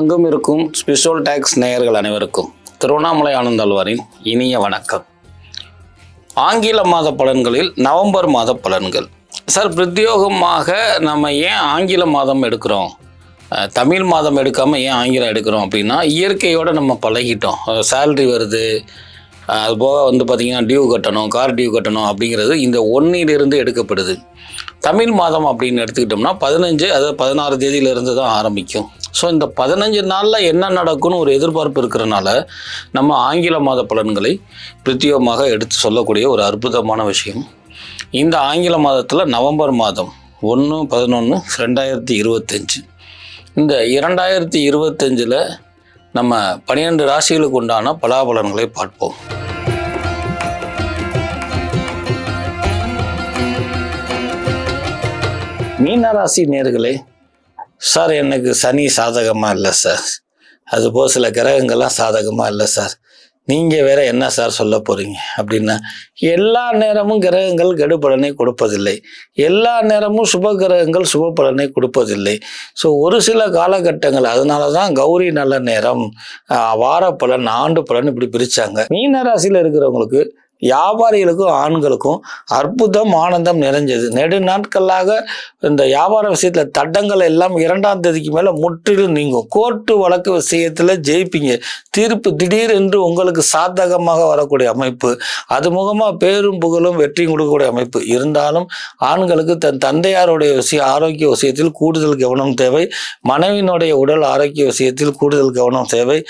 உலகெங்கும் இருக்கும் special tax நேயர்கள் அனைவருக்கும் திருவண்ணாமலை ஆனந்தாழ்வாரின் இனிய வணக்கம். ஆங்கில மாத பலன்களில் நவம்பர் மாத பலன்கள். சார், பிரத்யோகமாக நம்ம ஏன் ஆங்கில மாதம் எடுக்கிறோம், தமிழ் மாதம் எடுக்காமல் ஏன் ஆங்கிலம் எடுக்கிறோம் அப்படின்னா, இயற்கையோடு நம்ம பழகிட்டோம். சேல்ரி வருது, அதுபோக பார்த்திங்கன்னா டியூ கட்டணும், கார் டியூ கட்டணும் அப்படிங்கிறது இந்த ஒன்றிலிருந்து எடுக்கப்படுது. தமிழ் மாதம் அப்படின்னு எடுத்துக்கிட்டோம்னா 15 அதாவது 16 தேதியிலிருந்து தான் ஆரம்பிக்கும். ஸோ இந்த 15 நாளில் என்ன நடக்கும்னு ஒரு எதிர்பார்ப்பு இருக்கிறனால நம்ம ஆங்கில மாத பலன்களை பிரத்யேகமாக எடுத்து சொல்லக்கூடிய ஒரு அற்புதமான விஷயம். இந்த ஆங்கில மாதத்தில் நவம்பர் மாதம் 1/11/2025 இந்த 2025 நம்ம 12 ராசிகளுக்கு உண்டான பலாபலன்களை பார்ப்போம். மீனராசி நேயர்களே, சார் எனக்கு சனி சாதகமாக இல்லை சார், அதுபோல் சில கிரகங்கள்லாம் சாதகமாக இல்லை சார், நீங்கள் வேற என்ன சார் சொல்ல போகிறீங்க அப்படின்னா, எல்லா நேரமும் கிரகங்கள் கெடுபலனை கொடுப்பதில்லை, எல்லா நேரமும் சுப கிரகங்கள் சுப பலனை கொடுப்பதில்லை. ஸோ ஒரு சில காலகட்டங்கள், அதனால தான் கௌரி நல்ல நேரம், வார பலன், ஆண்டு பலன் இப்படி பிரித்தாங்க. மீனராசியில் இருக்கிறவங்களுக்கு, வியாபாரிகளுக்கும் ஆண்களுக்கும் அற்புதம் ஆனந்தம் நிறைஞ்சது. நெடு நாட்களாக இந்த வியாபார விஷயத்தில் தடங்கள் எல்லாம் 2ஆம் தேதிக்கு மேலே முற்றிலும் நீங்கும். கோர்ட்டு வழக்கு விஷயத்தில் ஜெயிப்பீங்க. தீர்ப்பு திடீர் என்று உங்களுக்கு சாதகமாக வரக்கூடிய அமைப்பு, அது முகமாக பேரும் புகழும் வெற்றியும் கொடுக்கக்கூடிய அமைப்பு. இருந்தாலும் ஆண்களுக்கு தன் தந்தையாருடைய ஆரோக்கிய விஷயத்தில் கூடுதல் கவனம் தேவை. மனைவியினுடைய உடல் ஆரோக்கிய விஷயத்தில் கூடுதல் கவனம் தேவை.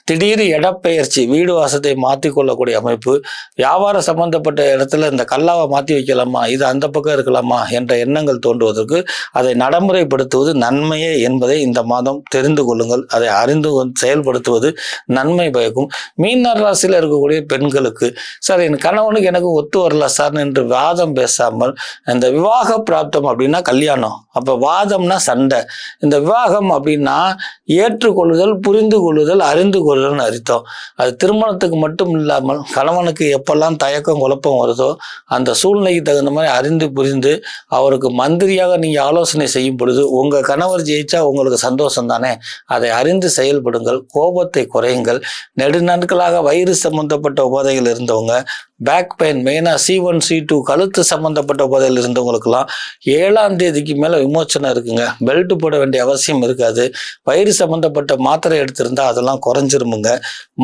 திடீர் இடப்பெயர்ச்சி, வீடு வாசத்தை மாற்றி கொள்ளக்கூடிய அமைப்பு. வியாபார சம்பந்தப்பட்ட இடத்துல இந்த கல்லாவை மாற்றி வைக்கலாமா, இது அந்த பக்கம் இருக்கலாமா என்ற எண்ணங்கள் தோன்றுவதற்கு அதை நடைமுறைப்படுத்துவது நன்மையே என்பதை இந்த மாதம் தெரிந்து கொள்ளுங்கள். அதை அறிந்து செயல்படுத்துவது நன்மை பயக்கும். மீனர் ராசியில் இருக்கக்கூடிய பெண்களுக்கு, சார் என் கணவனுக்கு எனக்கு ஒத்து வரல சார் என்று வாதம் பேசாமல், இந்த விவாக பிராப்தம் அப்படின்னா கல்யாணம், அப்போ வாதம்னா சண்டை. இந்த விவாகம் அப்படின்னா ஏற்றுக்கொள்ளுதல், புரிந்து கொள்ளுதல், அறிந்து கொள்ளுதல் அர்த்தம். அது திருமணத்துக்கு மட்டும் இல்லாமல் கணவனுக்கு எப்பெல்லாம் தயக்கம் குழப்பம் வருதோ அந்த சூழ்நிலைக்கு தகுந்த மாதிரி அறிந்து புரிந்து அவருக்கு மந்திரியாக நீங்கள் ஆலோசனை செய்யும் பொழுது உங்கள் கணவர் ஜெயிச்சா உங்களுக்கு சந்தோஷம் தானே. அதை அறிந்து செயல்படுங்கள். கோபத்தை குறையுங்கள். நெடுநாட்களாக வயிறு சம்பந்தப்பட்ட உபாதைகள் இருந்தவங்க, பேக் பெயின், மெயினாக C1 C2 கழுத்து சம்பந்தப்பட்ட உபாதைகள் இருந்தவங்களுக்கெல்லாம் 7ஆம் தேதிக்கு மேலே விமோச்சனம் இருக்குங்க. பெல்ட் போட வேண்டிய அவசியம் இருக்காது. வயிறு சம்பந்தப்பட்ட மாத்திரை எடுத்திருந்தா அதெல்லாம் குறைஞ்சிருமுங்க.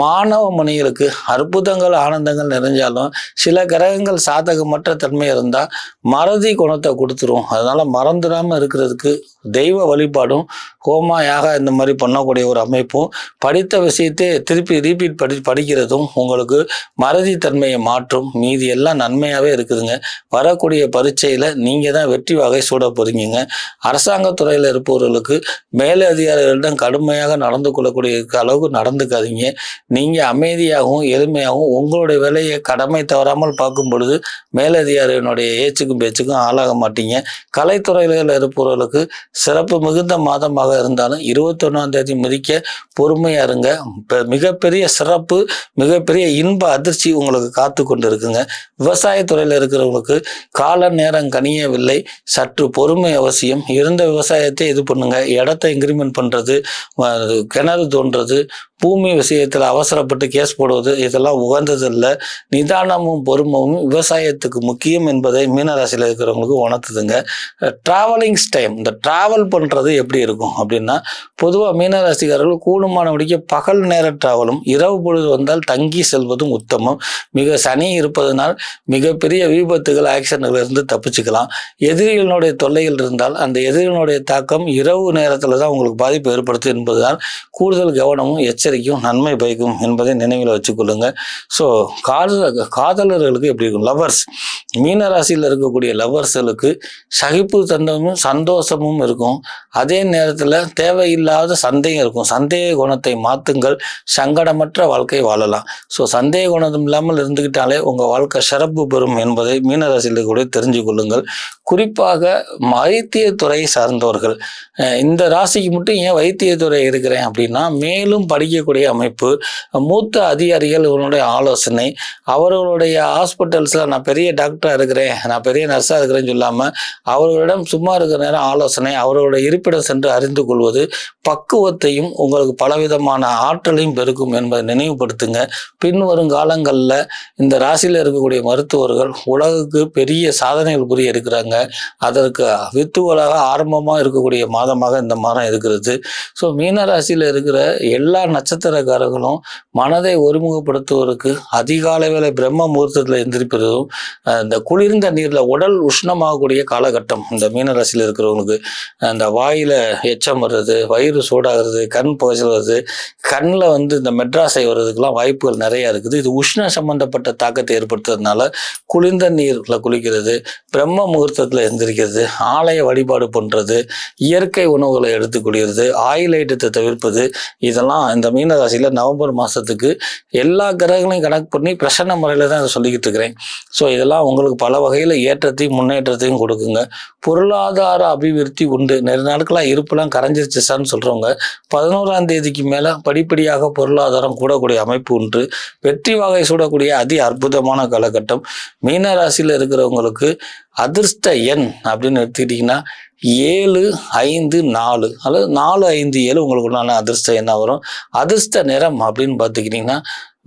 மாணவ மணிகளுக்கு அற்புதங்கள் ஆனந்தங்கள் நிறைஞ்சாலும் சில கிரகங்கள் சாதகமற்ற தன்மை இருந்தால் மறதி குணத்தை கொடுத்துரும். அதனால மறந்துடாமல் இருக்கிறதுக்கு தெய்வ வழிபாடும் ஹோமா யாக இந்த மாதிரி பண்ணக்கூடிய ஒரு அமைப்பும், படித்த விஷயத்தை திருப்பி ரீபீட் படிக்கிறதும் உங்களுக்கு மறதி தன்மையை மாற்றும். மீதி எல்லாம் நன்மையாகவே இருக்குதுங்க. வரக்கூடிய பரீட்சையில் நீங்கள் தான் வெற்றி வகை சூட போறீங்க. அரசாங்கத்துறையில் இருப்பவர்களுக்கு மேலே அதிகாரிகளிடம் கடுமையாக நடந்து கொள்ளக்கூடிய அளவுக்கு நடந்துக்காதீங்க. நீங்கள் அமைதியாகவும் எளிமையாகவும் உங்களுடைய வேலையை கடமை தவறாமல் பார்க்கும் பொழுது மேலதிகாரியினுடைய ஏச்சுக்கும் பேச்சுக்கும் ஆளாக மாட்டீங்க. கலைத்துறையில் இருப்பவர்களுக்கு சிறப்பு மிகுந்த மாதமாக இருந்தாலும் 21ஆம் தேதி மதிக்க பொறுமையாக இருங்க. மிகப்பெரிய சிறப்பு, மிகப்பெரிய இன்ப அதிர்ச்சி உங்களுக்கு காத்து கொண்டு இருக்குங்க. விவசாயத்துறையில் இருக்கிறவங்களுக்கு கால நேரம் கனியவில்லை, சற்று பொறுமை அவசியம். இருந்த விவசாயத்தை இது பண்ணுங்க. இடத்தை இன்க்ரிமெண்ட் பண்ணுறது, கிணறு தோன்றது, பூமி விஷயத்தில் அவசரப்பட்டு கேஸ் போடுவது இதெல்லாம் உகந்ததில்லை. நிதானமும் பொறுமையும் விவசாயத்துக்கு முக்கியம் என்பதை மீனராசியில் இருக்கிறவங்களுக்கு உணர்த்துதுங்க. ட்ராவலிங்ஸ் டைம், இந்த ட்ராவல் பண்ணுறது எப்படி இருக்கும் அப்படின்னா, பொதுவாக மீனராசிக்காரர்கள் கூடுமான முடிக்க பகல் நேர ட்ராவலும் இரவு பொழுது வந்தால் தங்கி செல்வதும் உத்தமம். மிக சனி இருப்பதனால் மிகப்பெரிய விபத்துகள், ஆக்சிடென்ட்கள் இருந்து தப்பிச்சுக்கலாம். எதிரிகளுடைய தொல்லைகள் இருந்தால் அந்த எதிரிகளுடைய தாக்கம் இரவு நேரத்தில் தான் உங்களுக்கு பாதிப்பு ஏற்படுத்தும் என்பதுதான் கூடுதல் கவனமும் எச்சரிக்கையும் நன்மை பயக்கும் என்பதை நினைவில் வச்சுக்கொள்ளுங்க. ஸோ காதலர்களுக்கு எப்படி இருக்கும், லவர்ஸ், மீனராசியில் இருக்கக்கூடிய லவர்ஸ்களுக்கு சகிப்பு தன்மையும் சந்தோஷமும் இருக்கும். அதே நேரத்தில் தேவையில்லாத சந்தேகம் இருக்கும். சந்தேக குணத்தை மாற்றுங்கள். சங்கடமற்ற வாழ்க்கை வாழலாம். ஸோ சந்தேக குணம் இல்லாமல் இருந்துக்கிட்டாலே உங்கள் வாழ்க்கை சிறப்பு பெறும் என்பதை மீனராசியில் கூட தெரிஞ்சு கொள்ளுங்கள். குறிப்பாக வைத்தியத்துறை சார்ந்தவர்கள், இந்த ராசிக்கு மட்டும் ஏன் வைத்தியத்துறை இருக்கிறேன் அப்படின்னா, மேலும் படிக்க படிக்கக்கூடிய அமைப்பு, மூத்த அதிகாரிகள் இவனுடைய ஆலோசனை, அவர்களுடைய ஹாஸ்பிட்டல்ஸில் நான் பெரிய டாக்டராக இருக்கிறேன், நான் பெரிய நர்ஸாக இருக்கிறேன்னு சொல்லாமல் அவர்களிடம் சும்மா இருக்கிற நேரம் ஆலோசனை, அவர்களுடைய இருப்பிடம் சென்று அறிந்து கொள்வது பக்குவத்தையும் உங்களுக்கு பலவிதமான ஆற்றலையும் பெருக்கும் என்பதை நினைவுபடுத்துங்க. பின்வரும் காலங்களில் இந்த ராசியில் இருக்கக்கூடிய மருத்துவர்கள் உலகுக்கு பெரிய சாதனைகள் புரிய இருக்கிறாங்க. அதற்கு வித்துகளாக ஆரம்பமாக இருக்கக்கூடிய மாதமாக இந்த மாதம் இருக்கிறது. ஸோ மீன ராசியில் இருக்கிற எல்லா நட்சத்திரக்காரர்களும் மனதை ஒருமுகப்படுத்துவதற்கு அதிகாலை வேளை பிரம்ம முகூர்த்தத்தில் எந்திரிப்பதும், இந்த குளிர்ந்த நீரில் உடல் உஷ்ணமாகக்கூடிய காலகட்டம் இந்த மீன ராசியில் இருக்கிறவங்களுக்கு. அந்த வாயில் எச்சம் வர்றது, வயிறு சூடாகிறது, கண் புகைச்சல் வருது, கண்ணில் இந்த மெட்ராஸை வர்றதுக்கெல்லாம் வாய்ப்புகள் நிறையா இருக்குது. இது உஷ்ண சம்பந்தப்பட்ட தாக்கத்தை ஏற்படுத்துறதுனால குளிர்ந்த நீரில் குளிக்கிறது, பிரம்ம முகூர்த்தத்தில் எந்திரிக்கிறது, ஆலய வழிபாடு பண்ணுறது, இயற்கை உணவுகளை எடுத்துக்கொள்கிறது, ஆயில் ஐட்டத்தை தவிர்ப்பது, இதெல்லாம் இந்த மீன ராசியில் நவம்பர் மாதத்துக்கு எல்லா கிரகங்களையும் கணக்கு பண்ணி பிரசன்ன முறையில் தான் அதை சொல்லிக்கிட்டு இருக்கிறேன். ஸோ இதெல்லாம் உங்களுக்கு பல வகையில் ஏற்றத்தையும் முன்னேற்றத்தையும் கொடுக்குங்க. பொருளாதார அபிவிருத்தி உண்டு. நிறைய நாட்களாக இருப்பெல்லாம் கரைஞ்சிருச்சு சார்னு சொல்கிறவங்க 11ஆம் தேதிக்கு மேலே படிப்படியாக பொருளாதாரம் கூடக்கூடிய அமைப்பு உண்டு. வெற்றி வாகை சூடக்கூடிய அதி அற்புதமான காலகட்டம். மீன ராசியில் இருக்கிறவங்களுக்கு அதிர்ஷ்ட எண் அப்படின்னு எடுத்துக்கிட்டிங்கன்னா 7, 5, 4 அல்லது 4, 5, 7 உங்களுக்கு உண்டான அதிர்ஷ்ட எண்ணாக வரும். அதிர்ஷ்ட நிறம் அப்படின்னு பார்த்துக்கிட்டிங்கன்னா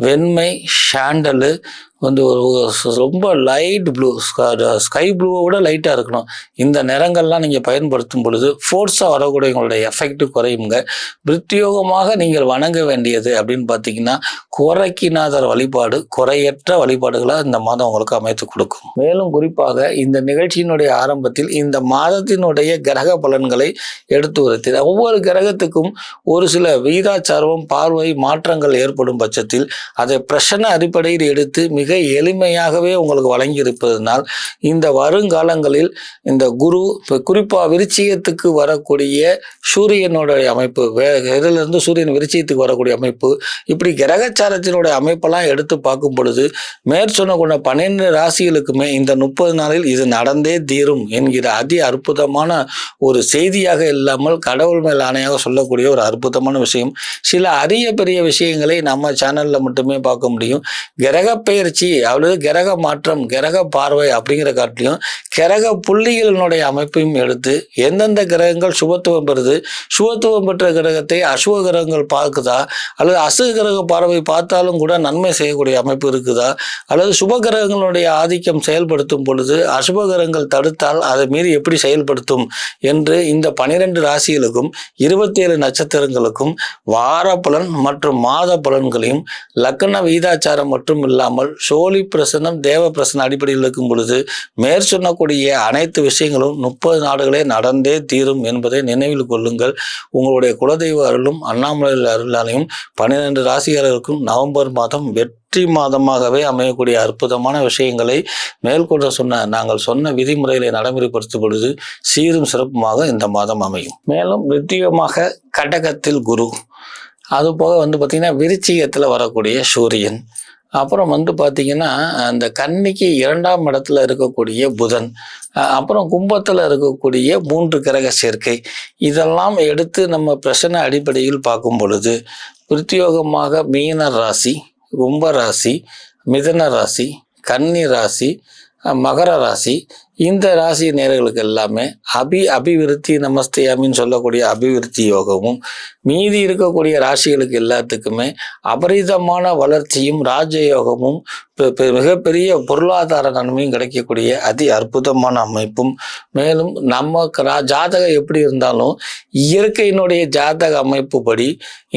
வெண்மை, ஷாண்டலு, ஒரு ரொம்ப லைட் ப்ளூ, ஸ்கை ப்ளூவை விட லைட்டாக இருக்கணும். இந்த நிறங்கள்லாம் நீங்கள் பயன்படுத்தும் பொழுது ஃபோர்ஸாக வரக்கூடிய உங்களுடைய எஃபெக்ட் குறையுங்க. பிரத்யோகமாக நீங்கள் வணங்க வேண்டியது அப்படின்னு பார்த்தீங்கன்னா குறைக்கிநாதர் வழிபாடு, குறையற்ற வழிபாடுகளாக இந்த மாதம் உங்களுக்கு அமைத்து கொடுக்கும். மேலும் குறிப்பாக இந்த நிகழ்ச்சியினுடைய ஆரம்பத்தில் இந்த மாதத்தினுடைய கிரக பலன்களை எடுத்து வருத்தி, ஒவ்வொரு கிரகத்துக்கும் ஒரு சில வீதாச்சாரம் பார்வை மாற்றங்கள் ஏற்படும் பட்சத்தில் அதை பிரசன்ன அடிப்படையில் எடுத்து மிக எளிமையாகவே உங்களுக்கு வழங்கி இருப்பதனால் இந்த வருங்காலங்களில் இந்த குரு குறிப்பாக விருச்சிகத்துக்கு வரக்கூடிய சூரியனுடைய அமைப்பு, இதிலிருந்து சூரியன் விருச்சிகத்துக்கு வரக்கூடிய அமைப்பு, இப்படி கிரகச்சாரத்தினுடைய அமைப்பெல்லாம் எடுத்து பார்க்கும் பொழுது மேற்சொன்ன 12 ராசிகளுக்குமே இந்த 30 நாளில் இது நடந்தே தீரும் என்கிற அதி அற்புதமான ஒரு செய்தியாக இல்லாமல் கடவுள் மேல் ஆணையாக சொல்லக்கூடிய ஒரு அற்புதமான விஷயம். சில அரிய பெரிய விஷயங்களை நம்ம சேனல்ல மட்டுமே பார்க்க முடியும். கிரக பெயர்ச்சி அல்லது கிரக மாற்றம், கிரக பார்வை அப்படிங்கிற காட்டிலையும் கிரக புள்ளிகளினுடைய அமைப்பையும் எடுத்து எந்தெந்த கிரகங்கள் சுபத்துவம் பெறுது, சுபத்துவம் பெற்ற கிரகத்தை அசுப கிரகங்கள் பார்க்குதா, அல்லது அசுப கிரக பார்வை பார்த்தாலும் கூட நன்மை செய்யக்கூடிய அமைப்பு இருக்குதா, அல்லது சுப கிரகங்களுடைய ஆதிக்கம் செயல்படுத்தும் பொழுது அசுப கிரகங்கள் தடுத்தால் அதை மீறி எப்படி செயல்படுத்தும் என்று இந்த 12 ராசிகளுக்கும் 27 நட்சத்திரங்களுக்கும் வார பலன் மற்றும் மாத பலன்களையும் லக்ன வீதாச்சாரம் மட்டும் இல்லாமல் சோழி பிரசனம், தேவ பிரசன அடிப்படையில் இருக்கும் பொழுது மேற்சொன்னக்கூடிய அனைத்து விஷயங்களும் 30 நாடுகளே நடந்தே தீரும் என்பதை நினைவில் கொள்ளுங்கள். உங்களுடைய குலதெய்வ அருளும் அண்ணாமலை அருளாலையும் 12 ராசிகாரர்களுக்கும் நவம்பர் மாதம் வெற்றி மாதமாகவே அமையக்கூடிய அற்புதமான விஷயங்களை மேற்கொண்டு நாங்கள் சொன்ன விதிமுறைகளை நடைமுறைப்படுத்தும் பொழுது சீரும் சிறப்புமாக இந்த மாதம் அமையும். மேலும் வித்தியமாக கடகத்தில் குரு, அது போக பார்த்தீங்கன்னா விருச்சிகத்தில் வரக்கூடிய சூரியன், அப்புறம் பார்த்தீங்கன்னா அந்த கன்னிக்கு 2ஆம் இடத்துல இருக்கக்கூடிய புதன், அப்புறம் கும்பத்தில் இருக்கக்கூடிய 3 கிரக சேர்க்கை, இதெல்லாம் எடுத்து நம்ம பிரசன்ன அடிப்படையில் பார்க்கும் பொழுது பிரத்யோகமாக மீன ராசி, கும்ப ராசி, மிதன ராசி, கன்னி ராசி, மகர ராசி, இந்த ராசி நேயர்களுக்கு எல்லாமே அபிவிருத்தி நமஸ்தேயாமின்னு சொல்லக்கூடிய அபிவிருத்தி யோகமும், மீதி இருக்கக்கூடிய ராசிகளுக்கு எல்லாத்துக்குமே அபரிதமான வளர்ச்சியும் ராஜயோகமும் மிகப்பெரிய பொருளாதார நன்மையும் கிடைக்கக்கூடிய அதி அற்புதமான அமைப்பும், மேலும் நம்ம ஜாதகம் எப்படி இருந்தாலும் இயற்கையினுடைய ஜாதக அமைப்பு படி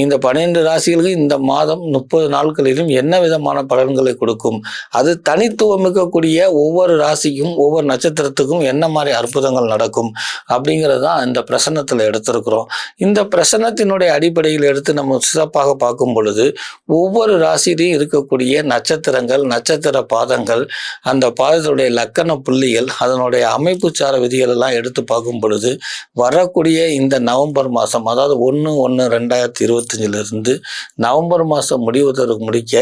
இந்த 12 ராசிகளுக்கு இந்த மாதம் 30 நாட்களிலும் என்ன விதமான பலன்களை கொடுக்கும், அது தனித்துவம் இருக்கக்கூடிய ஒவ்வொரு ராசிக்கும் ஒவ்வொரு நட்சத்திரத்துக்கும் என்ன மாதிரி அற்புதங்கள் நடக்கும் அப்படிங்கிறது தான் இந்த பிரசன்னத்தில் எடுத்திருக்கிறோம். இந்த பிரசன்னத்தினுடைய அடிப்படையில் எடுத்து நம்ம சிறப்பாக பார்க்கும் பொழுது ஒவ்வொரு ராசியிலையும் இருக்கக்கூடிய நட்சத்திரங்கள், நட்சத்திர பாதங்கள், அந்த பாதத்துடைய லக்கண புள்ளிகள், அதனுடைய அமைப்பு சார விதிகள் எல்லாம் எடுத்து பார்க்கும் பொழுது வரக்கூடிய இந்த நவம்பர் மாதம், அதாவது 1/1/2025 நவம்பர் மாதம் முடிக்க